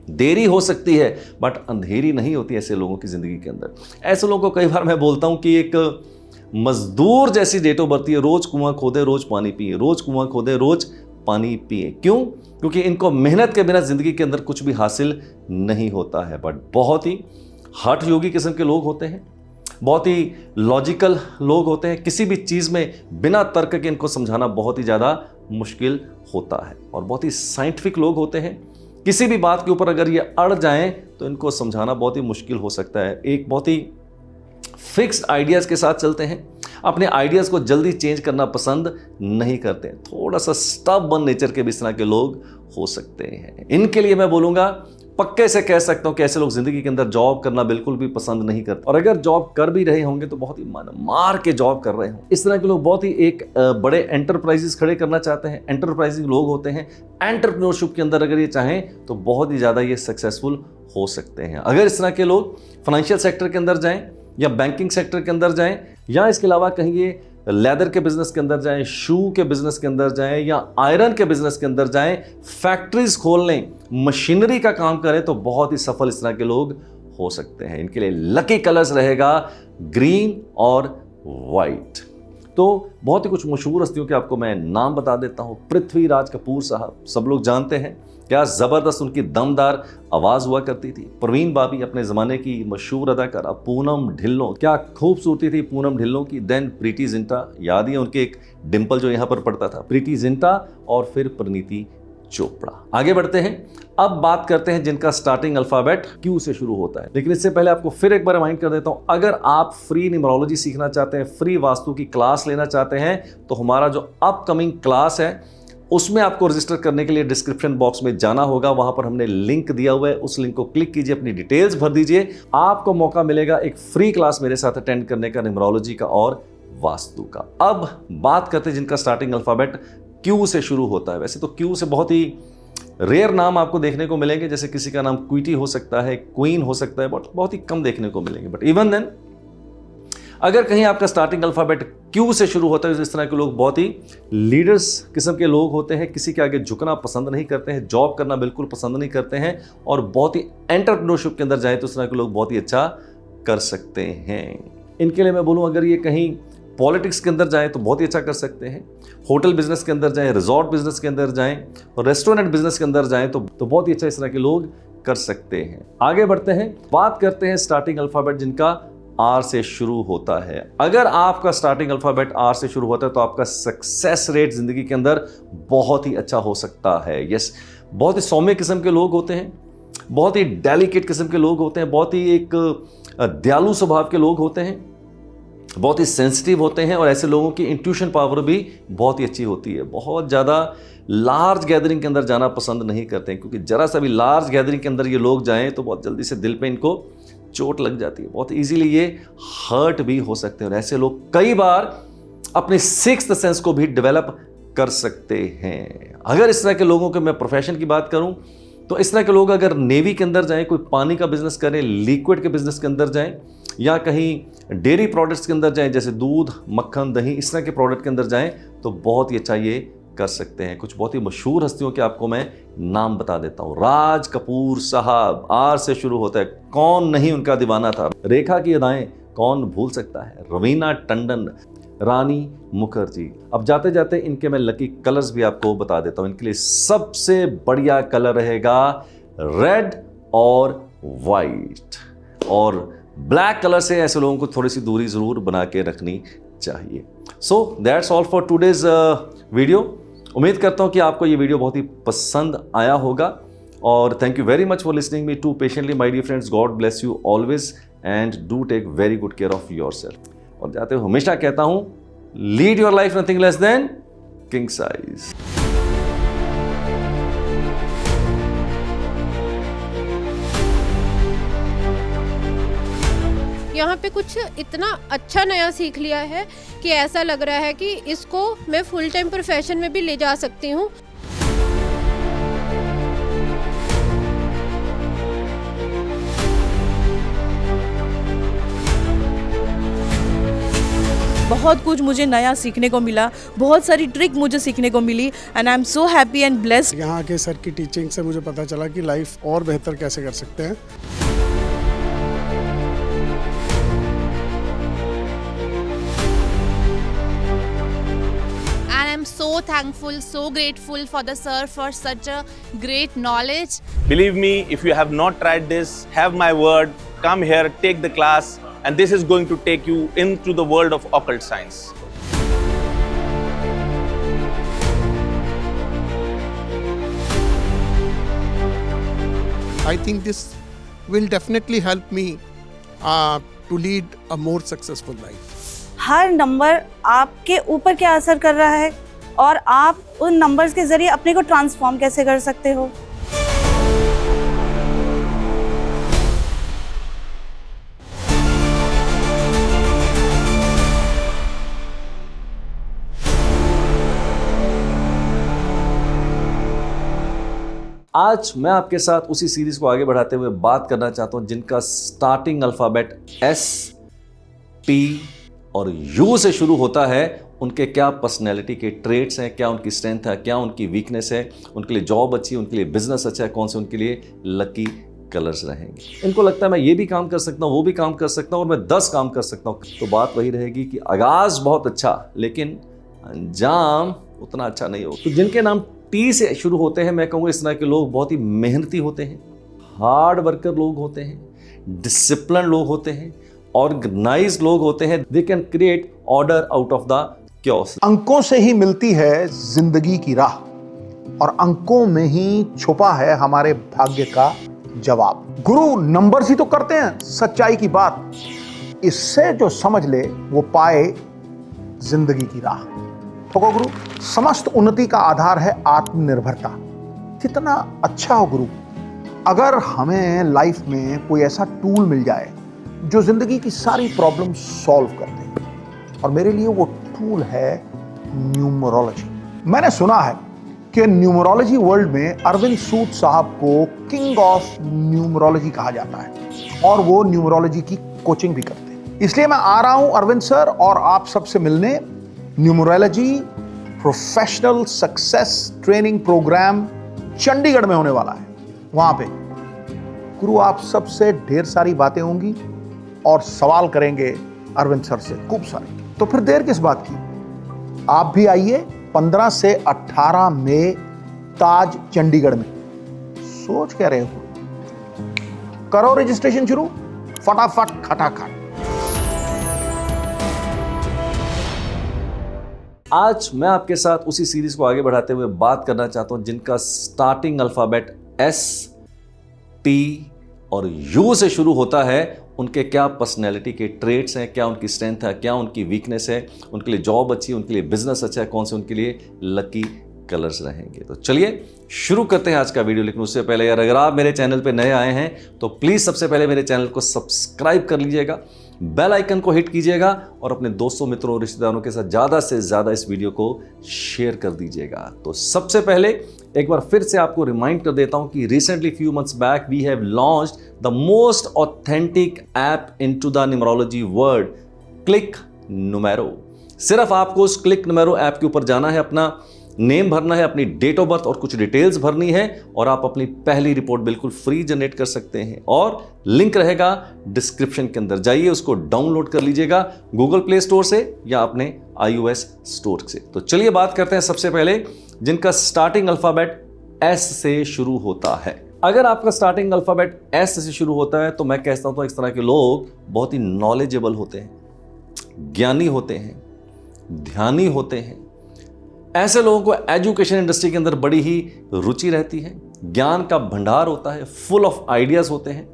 देरी हो सकती है बट अंधेरी नहीं होती ऐसे लोगों की जिंदगी के अंदर। ऐसे लोगों को कई बार मैं बोलता हूं कि एक मजदूर जैसी डेट ऑफ बर्थ है, रोज कुआं खोदे रोज पानी पिए, रोज कुआं खोदे रोज पानी पिए। क्यों? क्योंकि इनको मेहनत के बिना जिंदगी के अंदर कुछ भी हासिल नहीं होता है। बट बहुत ही हठ योगी किस्म के लोग होते हैं। बहुत ही लॉजिकल लोग होते हैं, किसी भी चीज़ में बिना तर्क के इनको समझाना बहुत ही ज़्यादा मुश्किल होता है। और बहुत ही साइंटिफिक लोग होते हैं, किसी भी बात के ऊपर अगर ये अड़ जाएं तो इनको समझाना बहुत ही मुश्किल हो सकता है। एक बहुत ही फिक्स्ड आइडियाज़ के साथ चलते हैं, अपने आइडियाज़ को जल्दी चेंज करना पसंद नहीं करते हैं, थोड़ा सा स्टबर्न नेचर के भी इस तरह के लोग हो सकते हैं। इनके लिए मैं बोलूँगा, पक्के से कह सकता हूं कि ऐसे लोग जिंदगी के अंदर जॉब करना बिल्कुल भी पसंद नहीं करते, और अगर जॉब कर भी रहे होंगे तो बहुत ही मन मार के जॉब कर रहे हों। इस तरह के लोग बहुत ही एक बड़े एंटरप्राइजेस खड़े करना चाहते हैं, एंटरप्राइजिंग लोग होते हैं। एंटरप्रेन्योरशिप के अंदर अगर ये चाहें तो बहुत ही ज़्यादा ये सक्सेसफुल हो सकते हैं। अगर इस तरह के लोग फाइनेंशियल सेक्टर के अंदर जाएं या बैंकिंग सेक्टर के अंदर जाएं या इसके अलावा कहीं ये लेदर के बिजनेस के अंदर जाएं, शू के बिजनेस के अंदर जाएं या आयरन के बिजनेस के अंदर जाएं, फैक्ट्रीज खोल लें, मशीनरी का काम करें, तो बहुत ही सफल इस तरह के लोग हो सकते हैं। इनके लिए लकी कलर्स रहेगा ग्रीन और वाइट। तो बहुत ही कुछ मशहूर हस्तियों के आपको मैं नाम बता देता हूं। पृथ्वीराज कपूर साहब, सब लोग जानते हैं, क्या ज़बरदस्त उनकी दमदार आवाज़ हुआ करती थी। प्रवीण बाबी, अपने ज़माने की मशहूर अदाकारा। पूनम ढिल्लों, क्या खूबसूरती थी पूनम ढिल्लों की। देन प्रीति जिंटा, याद ही है उनके एक डिंपल जो यहाँ पर पड़ता था। प्रीति जिंटा और फिर परिणीति चोपड़ा। आगे बढ़ते हैं, अब बात करते हैं जिनका स्टार्टिंग अल्फाबेट क्यू से शुरू होता है। लेकिन इससे पहले आपको फिर एक बार रिमाइंड कर देता हूं, अगर आप फ्री न्यूमरोलॉजी सीखना चाहते हैं, फ्री वास्तु की क्लास लेना चाहते हैं, तो हमारा जो अपकमिंग क्लास है उसमें आपको रजिस्टर करने के लिए डिस्क्रिप्शन बॉक्स में जाना होगा। वहां पर हमने लिंक दिया हुआ है, उस लिंक को क्लिक कीजिए, अपनी डिटेल्स भर दीजिए, आपको मौका मिलेगा एक फ्री क्लास मेरे साथ अटेंड करने का, न्यूमरोलॉजी का और वास्तु का। अब बात करते हैं जिनका स्टार्टिंग अल्फाबेट क्यू से शुरू होता है। वैसे तो क्यू से बहुत ही रेयर नाम आपको देखने को मिलेंगे, जैसे किसी का नाम क्वीटी हो सकता है, क्वीन हो सकता है, बट बहुत ही कम देखने को मिलेंगे। बट इवन देन, अगर कहीं आपका स्टार्टिंग अल्फाबेट क्यू से शुरू होता है तो इस तरह के लोग बहुत ही लीडर्स किस्म के लोग होते हैं, किसी के आगे झुकना पसंद नहीं करते हैं, जॉब करना बिल्कुल पसंद नहीं करते हैं, और बहुत ही एंटरप्रेन्योरशिप के अंदर जाए तो इस तरह के लोग बहुत ही अच्छा कर सकते हैं। इनके लिए मैं बोलूँ, अगर ये कहीं पॉलिटिक्स के अंदर जाएं तो बहुत ही अच्छा कर सकते हैं, होटल बिजनेस के अंदर जाएं, रिजॉर्ट बिजनेस के अंदर जाएं और रेस्टोरेंट बिजनेस के अंदर जाएं तो बहुत ही अच्छा इस तरह के लोग कर सकते हैं। आगे बढ़ते हैं, बात करते हैं स्टार्टिंग अल्फाबेट जिनका आर से शुरू होता है। अगर आपका स्टार्टिंग अल्फाबेट आर से शुरू होता है तो आपका सक्सेस रेट जिंदगी के अंदर बहुत ही अच्छा हो सकता है। यस, बहुत ही सौम्य किस्म के लोग होते हैं, बहुत ही डेलिकेट किस्म के लोग होते हैं, बहुत ही एक दयालु स्वभाव के लोग होते हैं, बहुत ही सेंसिटिव होते हैं, और ऐसे लोगों की इंट्यूशन पावर भी बहुत ही अच्छी होती है। बहुत ज़्यादा लार्ज गैदरिंग के अंदर जाना पसंद नहीं करते हैं, क्योंकि जरा सा भी लार्ज गैदरिंग के अंदर ये लोग जाएं तो बहुत जल्दी से दिल पे इनको चोट लग जाती है, बहुत इजीली ये हर्ट भी हो सकते हैं। और ऐसे लोग कई बार अपने सिक्स्थ सेंस को भी डेवलप कर सकते हैं। अगर इस तरह के लोगों के मैं प्रोफेशन की बात करूं तो इस तरह के लोग अगर नेवी के अंदर जाएं, कोई पानी का बिजनेस करें, लिक्विड के बिजनेस के अंदर जाएं, या कहीं डेयरी प्रोडक्ट्स के अंदर जाएं, जैसे दूध, मक्खन, दही, इस तरह के प्रोडक्ट के अंदर जाएं तो बहुत ही अच्छा ये कर सकते हैं। कुछ बहुत ही मशहूर हस्तियों के आपको मैं नाम बता देता हूं। राज कपूर साहब, आर से शुरू होता है, कौन नहीं उनका दीवाना था। रेखा की अदाएं कौन भूल सकता है। रवीना टंडन, रानी मुखर्जी। अब जाते जाते इनके मैं लकी कलर्स भी आपको बता देता हूं। इनके लिए सबसे बढ़िया कलर रहेगा रेड और वाइट, और ब्लैक कलर से ऐसे लोगों को थोड़ी सी दूरी जरूर बना के रखनी चाहिए। सो that's all for today's video. उम्मीद करता हूं कि आपको ये वीडियो बहुत ही पसंद आया होगा, और thank you very much for listening me to patiently my dear friends. God bless you always and do take very good care of yourself. और जाते हुए हमेशा कहता हूं, lead your life nothing less than king size. यहाँ पे कुछ इतना अच्छा नया सीख लिया है कि ऐसा लग रहा है कि इसको मैं फुल टाइम प्रोफेशन में भी ले जा सकती हूँ। बहुत कुछ मुझे नया सीखने को मिला, बहुत सारी ट्रिक मुझे सीखने को मिली, and I am so happy and blessed. यहाँ के सर की टीचिंग से मुझे पता चला कि लाइफ और बेहतर कैसे कर सकते हैं। And I'm so thankful, so grateful for the sir for such a great knowledge. Believe me, if you have not tried this, have my word, come here, take the class, and this is going to take you into the world of occult science. I think this will definitely help me to lead a more successful life. Her number आपके ऊपर क्या असर कर रहा है और आप उन नंबर्स के जरिए अपने को ट्रांसफॉर्म कैसे कर सकते हो। आज मैं आपके साथ उसी सीरीज को आगे बढ़ाते हुए बात करना चाहता हूं जिनका स्टार्टिंग अल्फाबेट S, T और U से शुरू होता है। उनके क्या पर्सनैलिटी के ट्रेट्स हैं, क्या उनकी स्ट्रेंथ है, क्या उनकी वीकनेस है, उनके लिए जॉब अच्छी है, उनके लिए बिजनेस अच्छा है, कौन से उनके लिए लकी कलर्स रहेंगे। इनको लगता है मैं ये भी काम कर सकता हूँ, वो भी काम कर सकता हूँ और मैं 10 काम कर सकता हूँ। तो बात वही रहेगी कि आगाज बहुत अच्छा लेकिन अंजाम उतना अच्छा नहीं होगा। तो जिनके नाम T से शुरू होते हैं, मैं कहूँगा इस तरह के लोग बहुत ही मेहनती होते हैं, हार्ड वर्कर लोग होते हैं, डिसिप्लिन लोग होते हैं, ऑर्गेनाइज्ड लोग होते हैं। They can create order out of the chaos. अंकों से ही मिलती है जिंदगी की राह और अंकों में ही छुपा है हमारे भाग्य का जवाब। गुरु नंबर्स ही तो करते हैं सच्चाई की बात, इससे जो समझ ले वो पाए जिंदगी की राह। ठोको गुरु, समस्त उन्नति का आधार है आत्मनिर्भरता। कितना अच्छा हो गुरु अगर हमें लाइफ में कोई ऐसा टूल मिल जाए जो जिंदगी की सारी प्रॉब्लम सॉल्व कर दे, और मेरे लिए वो टूल है न्यूमरोलॉजी। मैंने सुना है कि न्यूमरोलॉजी वर्ल्ड में अरविंद सूद साहब को किंग ऑफ न्यूमरोलॉजी कहा जाता है और वो न्यूमरोलॉजी की कोचिंग भी करते हैं। इसलिए मैं आ रहा हूं अरविंद सर और आप सबसे मिलने। Numerology professional success training program Chandigarh में होने वाला है। वहां पे गुरु आप सबसे ढेर सारी बातें होंगी और सवाल करेंगे अरविंद सर से खूब सारे। तो फिर देर किस बात की, आप भी आइए 15 से 18 मई ताज चंडीगढ़ में। सोच क्या रहे हो, करो रजिस्ट्रेशन शुरू फटाफट खटाखट। आज मैं आपके साथ उसी सीरीज को आगे बढ़ाते हुए बात करना चाहता हूं जिनका स्टार्टिंग अल्फाबेट S, T और U से शुरू होता है। उनके क्या पर्सनैलिटी के ट्रेट्स हैं, क्या उनकी स्ट्रेंथ है, क्या उनकी वीकनेस है, उनके लिए जॉब अच्छी है, उनके लिए बिजनेस अच्छा है, कौन से उनके लिए लकी कलर्स रहेंगे। तो चलिए शुरू करते हैं आज का वीडियो। लेकिन उससे पहले यार, अगर आप मेरे चैनल पे नए आए हैं तो प्लीज़ सबसे पहले मेरे चैनल को सब्सक्राइब कर लीजिएगा, बेल आइकन को हिट कीजिएगा और अपने दोस्तों, मित्रों और रिश्तेदारों के साथ ज़्यादा से ज़्यादा इस वीडियो को शेयर कर दीजिएगा। तो सबसे पहले एक बार फिर से आपको रिमाइंड कर देता हूं कि recently few months back we have launched the most authentic app into the numerology world, Click Numero. सिर्फ आपको उस क्लिक नुमेरो ऐप के ऊपर जाना है, अपना नेम भरना है, अपनी डेट ऑफ बर्थ और कुछ डिटेल्स भरनी है और आप अपनी पहली रिपोर्ट बिल्कुल फ्री जनरेट कर सकते हैं। और लिंक रहेगा डिस्क्रिप्शन के अंदर, जाइए उसको डाउनलोड कर लीजिएगा गूगल प्ले स्टोर से या अपने iOS स्टोर से। तो चलिए बात करते हैं सबसे पहले जिनका स्टार्टिंग अल्फाबेट S से शुरू होता है। अगर आपका स्टार्टिंग अल्फाबेट S से शुरू होता है तो मैं कहता हूं तो इस तरह के लोग बहुत ही नॉलेजेबल होते हैं, ज्ञानी होते हैं, ध्यानी होते हैं। ऐसे लोगों को एजुकेशन इंडस्ट्री के अंदर बड़ी ही रुचि रहती है, ज्ञान का भंडार होता है, फुल ऑफ आइडियाज होते हैं।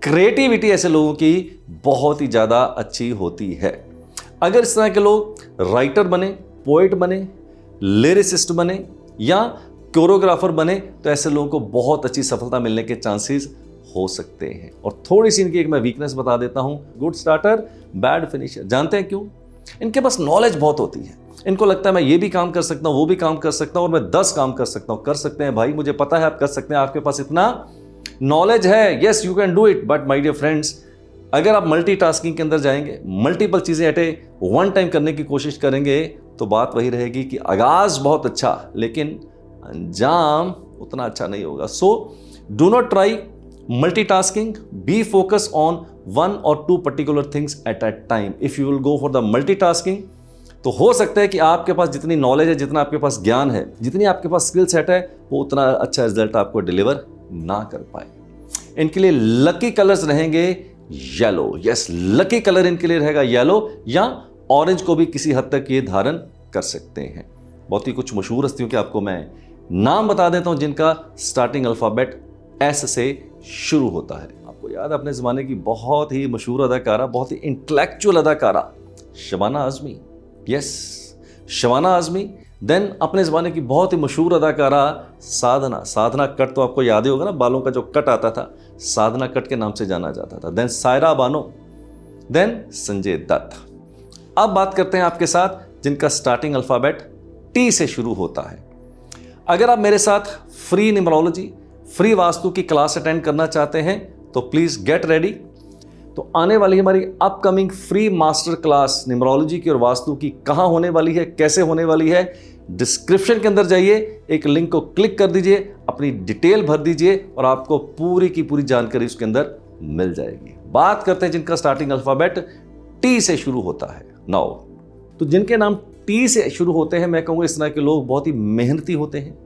क्रिएटिविटी ऐसे लोगों की बहुत ही ज़्यादा अच्छी होती है। अगर इस तरह के लोग राइटर बने, पोएट बने, लिरिसिस्ट बने या कोरियोग्राफर बने तो ऐसे लोगों को बहुत अच्छी सफलता मिलने के चांसेस हो सकते हैं। और थोड़ी सी इनकी एक मैं वीकनेस बता देता हूं, गुड स्टार्टर बैड फिनिशर। जानते हैं क्यों? इनके पास नॉलेज बहुत होती है। इनको लगता है मैं ये भी काम कर सकता हूं, वो भी काम कर सकता हूं और मैं 10 काम कर सकता हूं। कर सकते हैं भाई, मुझे पता है आप कर सकते हैं, आपके पास इतना नॉलेज है। Yes you can do it, but my dear friends, अगर आप मल्टीटास्किंग के अंदर जाएंगे, मल्टीपल चीजें एट ए वन टाइम करने की कोशिश करेंगे तो बात वही रहेगी कि आगाज बहुत अच्छा लेकिन अंजाम उतना अच्छा नहीं होगा। So do not try multitasking, be focused on one or two particular things at a time. If you will go for the multitasking, तो हो सकता है कि आपके पास जितनी नॉलेज है, जितना आपके पास ज्ञान है, जितनी आपके पास स्किल सेट है, वो उतना अच्छा रिजल्ट आपको डिलीवर ना कर पाए। इनके लिए लकी कलर्स रहेंगे येलो। यस, लकी कलर इनके लिए रहेगा येलो, या ऑरेंज को भी किसी हद तक ये धारण कर सकते हैं। बहुत ही कुछ मशहूर हस्तियों के आपको मैं नाम बता देता हूं जिनका स्टार्टिंग अल्फाबेट एस से शुरू होता है। आपको याद है अपने ज़माने की बहुत ही मशहूर अदाकारा, बहुत ही इंटेलेक्चुअल अदाकारा शबाना आज़मी। यस, शबाना आज़मी। देन अपने ज़माने की बहुत ही मशहूर अदाकारा साधना। साधना कट तो आपको याद ही होगा ना, बालों का जो कट आता था, साधना कट के नाम से जाना जाता था। Then Saira Banu, then Sanjay Dutt. अब बात करते हैं आपके साथ जिनका स्टार्टिंग अल्फाबेट टी से शुरू होता है। अगर आप मेरे साथ फ्री न्यूमरोलॉजी, फ्री वास्तु की क्लास अटेंड करना चाहते हैं तो प्लीज़ गेट रेडी। तो आने वाली हमारी upcoming free master class numerology की और वास्तु की कहाँ होने वाली है, कैसे होने वाली है, डिस्क्रिप्शन के अंदर जाइए, एक लिंक को क्लिक कर दीजिए, अपनी डिटेल भर दीजिए और आपको पूरी की पूरी जानकारी उसके अंदर मिल जाएगी। बात करते हैं जिनका स्टार्टिंग अल्फाबेट टी से शुरू होता है। नाउ, तो जिनके नाम टी से शुरू होते हैं, मैं कहूँगा इस तरह के लोग बहुत ही मेहनती होते हैं,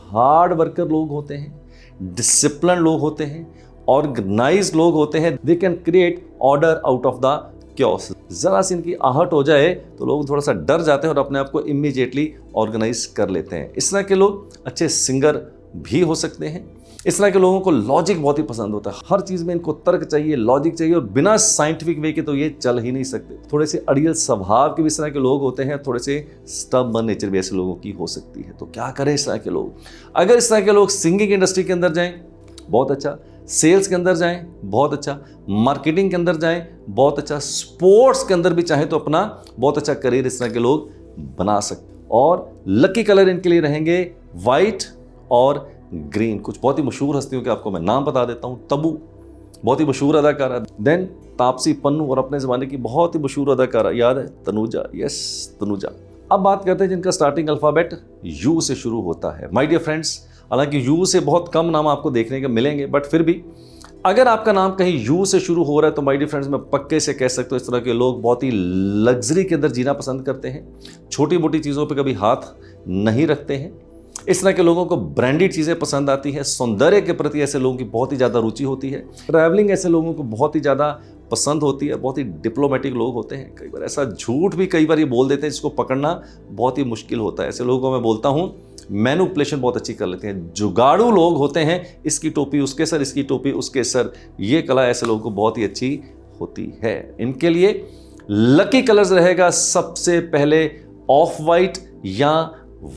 हार्ड वर्कर लोग होते हैं, डिसिप्लिन लोग होते हैं, ऑर्गेनाइज लोग होते हैं। They can create order out of the chaos. जरा सी इनकी आहट हो जाए तो लोग थोड़ा सा डर जाते हैं और अपने आप को इमीडिएटली ऑर्गेनाइज कर लेते हैं। इस तरह के लोग अच्छे सिंगर भी हो सकते हैं। इस तरह के लोगों को लॉजिक बहुत ही पसंद होता है, हर चीज़ में इनको तर्क चाहिए, लॉजिक चाहिए, और बिना साइंटिफिक वे के तो ये चल ही नहीं सकते। थोड़े से अड़ियल स्वभाव के भी इस तरह के लोग होते हैं, थोड़े से स्टबर्न नेचर भी ऐसे लोगों की हो सकती है। तो क्या करें इस तरह के लोग? अगर इस तरह के लोग सिंगिंग इंडस्ट्री के अंदर जाएं, बहुत अच्छा, सेल्स के अंदर जाएं, बहुत अच्छा, मार्केटिंग के अंदर जाएं, बहुत अच्छा, स्पोर्ट्स के अंदर भी चाहें तो अपना बहुत अच्छा करियर इस तरह के लोग बना सकते। और लकी कलर इनके लिए रहेंगे वाइट और ग्रीन। कुछ बहुत ही मशहूर हस्तियों के आपको मैं नाम बता देता हूं। तब्बू, बहुत ही मशहूर अदाकारा। देन तापसी पन्नू, और अपने ज़माने की बहुत ही मशहूर अदाकारा, याद है, तनुजा। यस, तनुजा। अब बात करते हैं जिनका स्टार्टिंग अल्फाबेट यू से शुरू होता है। माय डियर फ्रेंड्स, हालांकि यू से बहुत कम नाम आपको देखने के मिलेंगे, बट फिर भी अगर आपका नाम कहीं यू से शुरू हो रहा है तो माय डियर फ्रेंड्स, मैं पक्के से कह सकता हूँ इस तरह के लोग बहुत ही लग्जरी के अंदर जीना पसंद करते हैं, छोटी मोटी चीज़ों पे कभी हाथ नहीं रखते हैं। इस तरह के लोगों को ब्रांडेड चीज़ें पसंद आती है, सौंदर्य के प्रति ऐसे लोगों की बहुत ही ज़्यादा रुचि होती है, ट्रैवलिंग ऐसे लोगों को बहुत ही ज़्यादा पसंद होती है, बहुत ही डिप्लोमेटिक लोग होते हैं। कई बार ऐसा झूठ भी कई बार ये बोल देते हैं जिसको पकड़ना बहुत ही मुश्किल होता है। ऐसे लोगों को मैं बोलता हूँ मैनुपुलेशन बहुत अच्छी कर लेते हैं, जुगाड़ू लोग होते हैं, इसकी टोपी उसके सर, इसकी टोपी उसके सर, ये कला ऐसे लोगों को बहुत ही अच्छी होती है। इनके लिए लकी कलर्स रहेगा सबसे पहले ऑफ वाइट या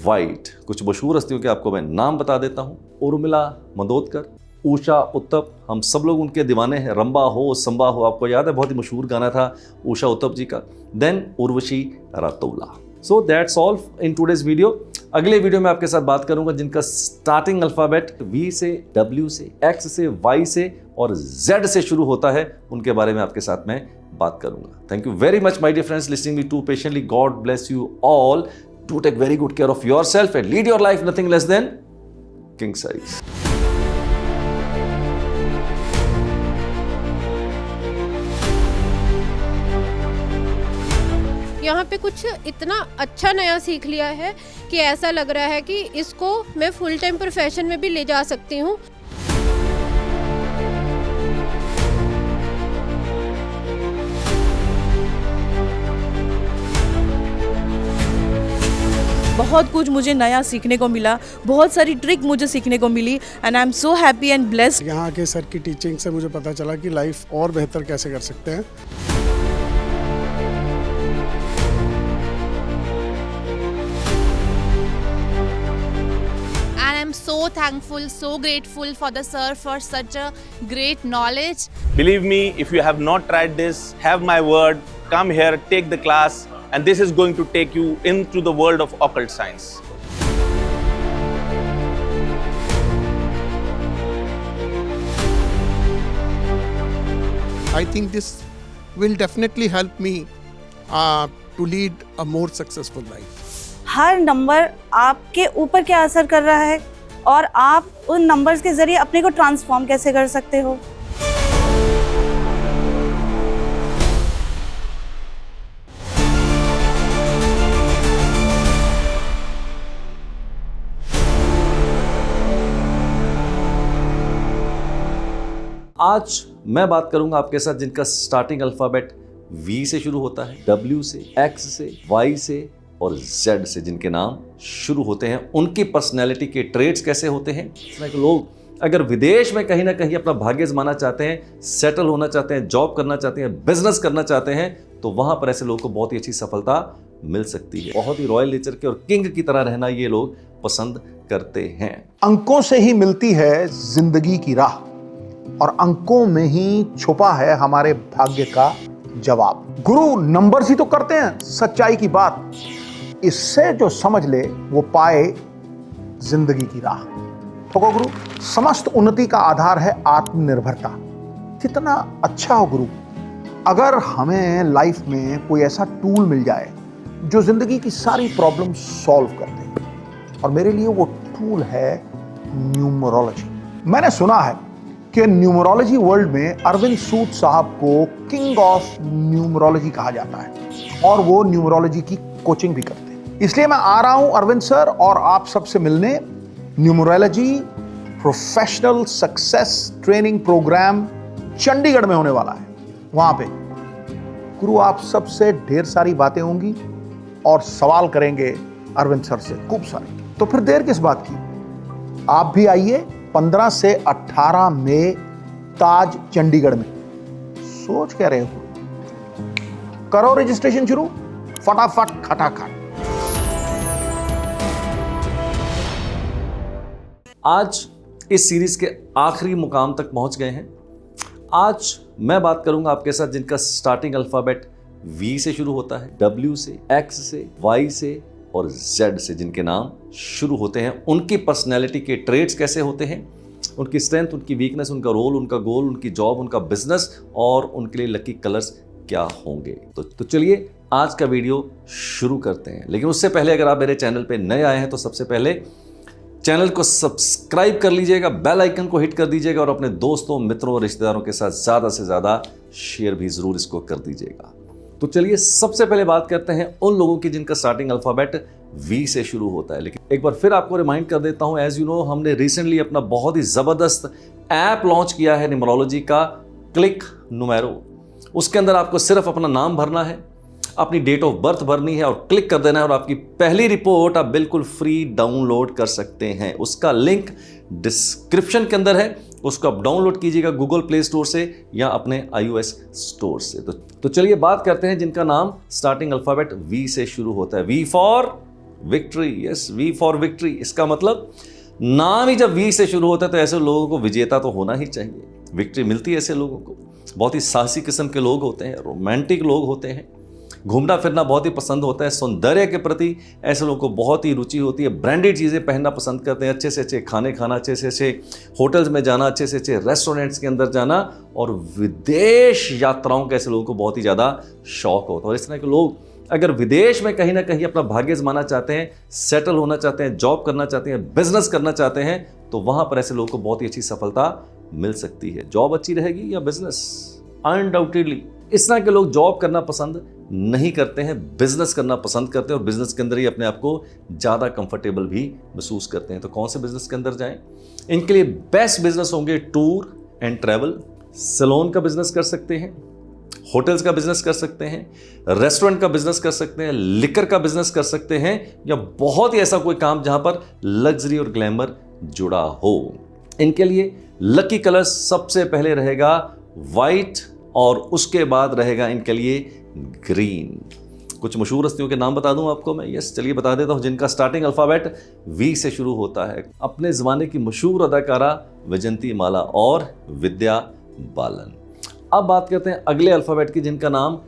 वाइट। कुछ मशहूर हस्तियों के आपको मैं नाम बता देता हूं। उर्मिला मंदोदकर, उषा उत्तप, हम सब लोग उनके दीवाने हैं। रंबा हो संबा हो, आपको याद है बहुत ही मशहूर गाना था उषा उत्तप जी का। Then Urvashi Rautela. So that's all in today's video. अगले वीडियो में आपके साथ बात करूंगा जिनका स्टार्टिंग अल्फाबेट वी से, डब्ल्यू से, एक्स से, वाई से और जेड से शुरू होता है, उनके बारे में आपके साथ मैं बात करूंगा। Thank you very much my dear friends listening me to patiently. God bless you all. Do take very good care of yourself and lead your life nothing less than king size. यहाँ पे कुछ इतना अच्छा नया सीख लिया है कि ऐसा लग रहा है कि इसको मैं फुल टाइम प्रोफेशन में भी ले जा सकती हूँ। बहुत कुछ मुझे नया सीखने को मिला, बहुत सारी ट्रिक मुझे सीखने को मिली and I am so happy and blessed. यहाँ के सर की टीचिंग से मुझे पता चला कि लाइफ और बेहतर कैसे कर सकते हैं। And I'm so thankful, so grateful for the sir for such a great knowledge. Believe me, if you have not tried this, have my word, come here, take the class, and this is going to take you into the world of occult science. I think this will definitely help me to lead a more successful life. Her number आपके ऊपर क्या असर कर रहा है और आप उन नंबर्स के जरिए अपने को ट्रांसफॉर्म कैसे कर सकते हो। आज मैं बात करूंगा आपके साथ जिनका स्टार्टिंग अल्फाबेट V से शुरू होता है, W से, X से, Y से और Z से, जिनके नाम शुरू होते हैं। उनकी पर्सनैलिटी के ट्रेट्स कैसे होते हैं। लोग अगर विदेश में कहीं ना कहीं अपना भाग्य जमाना चाहते हैं, सेटल होना चाहते हैं, जॉब करना चाहते हैं, बिजनेस करना चाहते हैं, तो वहां पर ऐसे लोगों को बहुत ही अच्छी सफलता मिल सकती है। बहुत ही रॉयल नेचर के और किंग की तरह रहना ये लोग पसंद करते हैं। अंकों से ही मिलती है जिंदगी की राह और अंकों में ही छुपा है हमारे भाग्य का जवाब। गुरु नंबर्स ही तो करते हैं सच्चाई की बात, इससे जो समझ ले वो पाए जिंदगी की राह। ठोको गुरु। समस्त उन्नति का आधार है आत्मनिर्भरता। कितना अच्छा हो गुरु अगर हमें लाइफ में कोई ऐसा टूल मिल जाए जो जिंदगी की सारी प्रॉब्लम सॉल्व कर दे, और मेरे लिए वो टूल है न्यूमरोलॉजी। मैंने सुना है कि न्यूमरोलॉजी वर्ल्ड में अरविंद सूद साहब को किंग ऑफ न्यूमरोलॉजी कहा जाता है और वो न्यूमरोलॉजी की कोचिंग भी करते हैं। इसलिए मैं आ रहा हूं अरविंद सर और आप सबसे मिलने। Numerology professional success training program Chandigarh में होने वाला है। वहां पे गुरु आप सबसे ढेर सारी बातें होंगी और सवाल करेंगे अरविंद सर से खूब सारे। तो फिर देर किस बात की, आप भी आइए 15 से 18 मई ताज चंडीगढ़ में। सोच क्या रहे हो, करो रजिस्ट्रेशन शुरू फटाफट खटाखट। आज इस सीरीज के आखिरी मुकाम तक पहुंच गए हैं। आज मैं बात करूंगा आपके साथ जिनका स्टार्टिंग अल्फाबेट V से शुरू होता है, W से, X से, Y से और Z से, जिनके नाम शुरू होते हैं। उनकी पर्सनैलिटी के ट्रेट्स कैसे होते हैं, उनकी स्ट्रेंथ, उनकी वीकनेस, उनका रोल, उनका गोल, उनकी जॉब, उनका बिजनेस और उनके लिए लकी कलर्स क्या होंगे। तो चलिए आज का वीडियो शुरू करते हैं। लेकिन उससे पहले अगर आप मेरे चैनल पे नए आए हैं तो सबसे पहले चैनल को सब्सक्राइब कर लीजिएगा, बेल आइकन को हिट कर दीजिएगा और अपने दोस्तों, मित्रों और रिश्तेदारों के साथ ज़्यादा से ज़्यादा शेयर भी ज़रूर इसको कर दीजिएगा। तो चलिए सबसे पहले बात करते हैं उन लोगों की जिनका स्टार्टिंग अल्फाबेट V से शुरू होता है। लेकिन एक बार फिर आपको रिमाइंड कर देता हूं, एज यू नो हमने रिसेंटली अपना बहुत ही ज़बरदस्त ऐप लॉन्च किया है न्यूमरोलॉजी का, क्लिक नुमेरो। उसके अंदर आपको सिर्फ अपना नाम भरना है, अपनी डेट ऑफ बर्थ भरनी है और क्लिक कर देना है और आपकी पहली रिपोर्ट आप बिल्कुल फ्री डाउनलोड कर सकते हैं। उसका लिंक डिस्क्रिप्शन के अंदर है, उसको आप डाउनलोड कीजिएगा गूगल प्ले स्टोर से या अपने iOS स्टोर से। तो चलिए बात करते हैं जिनका नाम स्टार्टिंग अल्फाबेट V से शुरू होता है। V for victory. Yes, V for victory. इसका मतलब नाम ही जब V से शुरू होता है तो ऐसे लोगों को विजेता तो होना ही चाहिए। विक्ट्री मिलती है ऐसे लोगों को। बहुत ही साहसी किस्म के लोग होते हैं, रोमांटिक लोग होते हैं, घूमना फिरना बहुत ही पसंद होता है, सौंदर्य के प्रति ऐसे लोगों को बहुत ही रुचि होती है, ब्रांडेड चीज़ें पहनना पसंद करते हैं, अच्छे से अच्छे खाने खाना, अच्छे से अच्छे होटल्स में जाना, अच्छे से अच्छे रेस्टोरेंट्स के अंदर जाना और विदेश यात्राओं के ऐसे लोगों को बहुत ही ज़्यादा शौक होता है। और इस तरह के लोग अगर विदेश में कहीं ना कहीं अपना भाग्य जमाना चाहते हैं, सेटल होना चाहते हैं, जॉब करना चाहते हैं, बिजनेस करना चाहते हैं, तो वहाँ पर ऐसे लोगों को बहुत ही अच्छी सफलता मिल सकती है। जॉब अच्छी रहेगी या बिजनेस, अनडाउटेडली इस तरह के लोग जॉब करना पसंद नहीं करते हैं, बिजनेस करना पसंद करते हैं और बिजनेस के अंदर ही अपने आप को ज़्यादा कंफर्टेबल भी महसूस करते हैं। तो कौन से बिजनेस के अंदर जाएं? इनके लिए बेस्ट बिजनेस होंगे टूर एंड ट्रैवल, सैलून का बिजनेस कर सकते हैं, होटल्स का बिजनेस कर सकते हैं, रेस्टोरेंट का बिजनेस कर सकते हैं, लिकर का बिजनेस कर सकते हैं, या बहुत ही ऐसा कोई काम जहां पर लग्जरी और ग्लैमर जुड़ा हो। इनके लिए लकी कलर सबसे पहले रहेगा वाइट और उसके बाद रहेगा इनके लिए ग्रीन। कुछ मशहूर हस्तियों के नाम बता दूं आपको मैं। यस, चलिए बता देता हूं जिनका स्टार्टिंग अल्फाबेट V से शुरू होता है। अपने ज़माने की मशहूर अदाकारा वैजंती माला और विद्या बालन। अब बात करते हैं अगले अल्फाबेट की जिनका नाम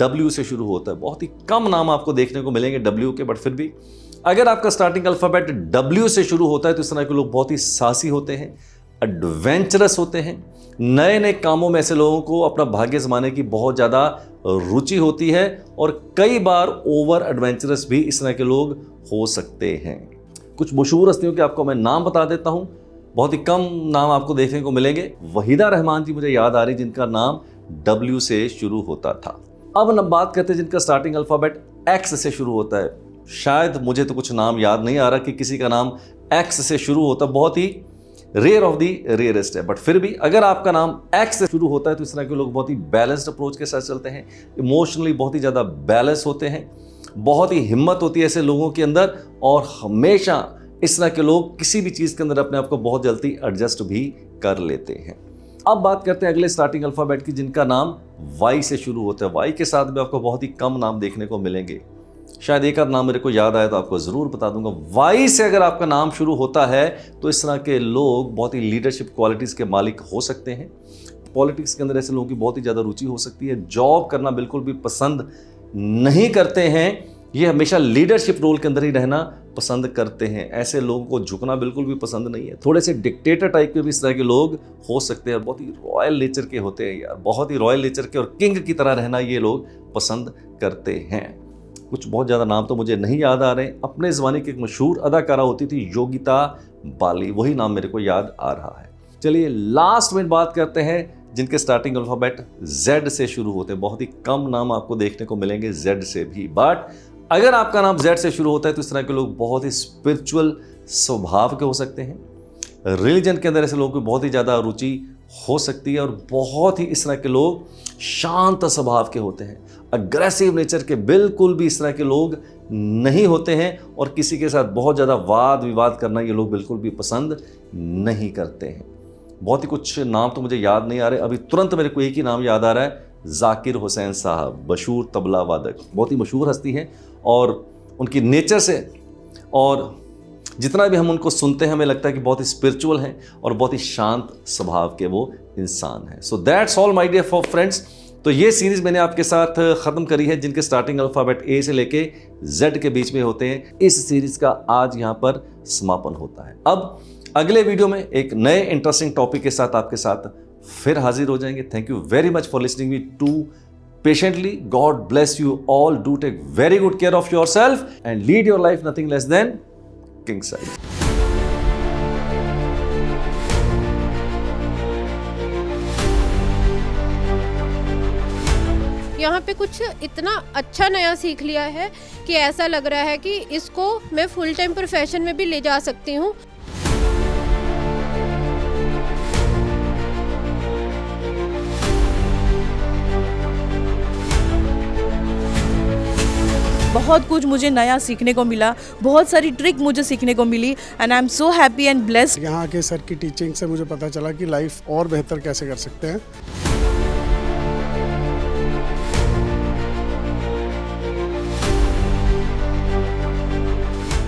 W से शुरू होता है। बहुत ही कम नाम आपको देखने को मिलेंगे W के, बट फिर भी अगर आपका स्टार्टिंग अल्फाबेट W से शुरू होता है तो इस तरह के लोग बहुत ही साहसी होते हैं, एडवेंचरस होते हैं, नए नए कामों में ऐसे लोगों को अपना भाग्य जमाने की बहुत ज़्यादा रुचि होती है और कई बार ओवर एडवेंचरस भी इस तरह के लोग हो सकते हैं। कुछ मशहूर हस्तियों के आपको मैं नाम बता देता हूं, बहुत ही कम नाम आपको देखने को मिलेंगे। वहीदा रहमान जी मुझे याद आ रही जिनका नाम W से शुरू होता था। अब हम बात करते हैं जिनका स्टार्टिंग अल्फाबेट X से शुरू होता है। शायद मुझे तो कुछ नाम याद नहीं आ रहा कि किसी का नाम X से शुरू होता। बहुत ही रेयर ऑफ दी रेयरेस्ट है, बट फिर भी अगर आपका नाम एक्स से शुरू होता है तो इस तरह के लोग बहुत ही बैलेंस्ड अप्रोच के साथ चलते हैं, इमोशनली बहुत ही ज़्यादा बैलेंस होते हैं, बहुत ही हिम्मत होती है ऐसे लोगों के अंदर, और हमेशा इस तरह के लोग किसी भी चीज़ के अंदर अपने आप को बहुत जल्दी एडजस्ट भी कर लेते हैं। अब बात करते हैं अगले स्टार्टिंग अल्फ़ाबेट की, जिनका नाम वाई से शुरू होता है। वाई के साथ भी आपको बहुत ही कम नाम देखने को मिलेंगे, शायद एक आध नाम मेरे को याद आया तो आपको ज़रूर बता दूंगा। वाई से अगर आपका नाम शुरू होता है तो इस तरह के लोग बहुत ही लीडरशिप क्वालिटीज़ के मालिक हो सकते हैं। पॉलिटिक्स के अंदर ऐसे लोगों की बहुत ही ज़्यादा रुचि हो सकती है। जॉब करना बिल्कुल भी पसंद नहीं करते हैं, ये हमेशा लीडरशिप रोल के अंदर ही रहना पसंद करते हैं। ऐसे लोगों को झुकना बिल्कुल भी pसंद नहीं है। थोड़े से डिक्टेटर टाइप के भी इस तरह के लोग हो सकते हैं, बहुत ही रॉयल नेचर के होते हैं यार, बहुत ही रॉयल नेचर के, और किंग की तरह रहना ये लोग पसंद करते हैं। कुछ बहुत ज़्यादा नाम तो मुझे नहीं याद आ रहे। अपने ज़माने की एक मशहूर अदाकारा होती थी योगिता बाली, वही नाम मेरे को याद आ रहा है। चलिए लास्ट में बात करते हैं जिनके स्टार्टिंग अल्फ़ाबेट Z से शुरू होते हैं। बहुत ही कम नाम आपको देखने को मिलेंगे Z से भी, बट अगर आपका नाम Z से शुरू होता है तो इस तरह के लोग बहुत ही स्पिरिचुअल स्वभाव के हो सकते हैं। रिलीजन के अंदर ऐसे लोगों की बहुत ही ज़्यादा रुचि हो सकती है, और बहुत ही इस तरह के लोग शांत स्वभाव के होते हैं। अग्रेसिव नेचर के बिल्कुल भी इस तरह के लोग नहीं होते हैं, और किसी के साथ बहुत ज़्यादा वाद विवाद करना ये लोग बिल्कुल भी पसंद नहीं करते हैं। बहुत ही कुछ नाम तो मुझे याद नहीं आ रहे, अभी तुरंत मेरे को एक ही नाम याद आ रहा है, जाकिर हुसैन साहब, मशहूर तबला वादक, बहुत ही मशहूर हस्ती हैं, और उनकी नेचर से और जितना भी हम उनको सुनते हैं हमें लगता है कि बहुत ही स्पिरिचुअल हैं और बहुत ही शांत स्वभाव के वो इंसान हैं। So that's all my dear for friends. तो ये सीरीज़ मैंने आपके साथ ख़त्म करी है, जिनके स्टार्टिंग अल्फ़ाबेट A से लेके Z के बीच में होते हैं। इस सीरीज़ का आज यहाँ पर समापन होता है। अब अगले वीडियो में एक नए इंटरेस्टिंग टॉपिक के साथ आपके साथ फिर हाजिर हो जाएंगे। Thank you very much for listening me to patiently. God bless you all. Do take very good care of yourself and lead your life nothing less than king size. यहाँ पे कुछ इतना अच्छा नया सीख लिया है कि ऐसा लग रहा है कि इसको मैं फुल टाइम प्रोफेशन में भी ले जा सकती हूँ। बहुत कुछ मुझे नया सीखने को मिला, बहुत सारी ट्रिक मुझे सीखने को मिली, and I am so happy and blessed. यहाँ के सर की टीचिंग से मुझे पता चला कि लाइफ और बेहतर कैसे कर सकते हैं।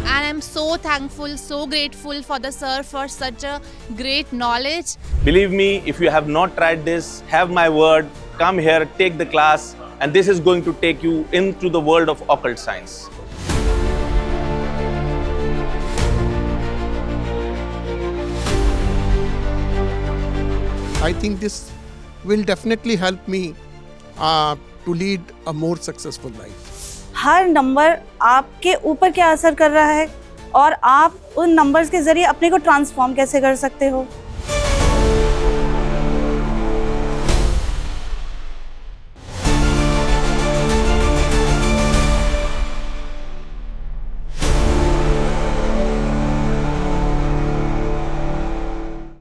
And I'm so thankful, so grateful for the sir for such a great knowledge. Believe me, if you have not tried this, have my word, come here, take the class, and this is going to take you into the world of occult science. I think this will definitely help me to lead a more successful life. Her number आपके ऊपर क्या असर कर रहा है और आप उन नंबर्स के ज़रिए अपने को ट्रांसफॉर्म कैसे कर सकते हो।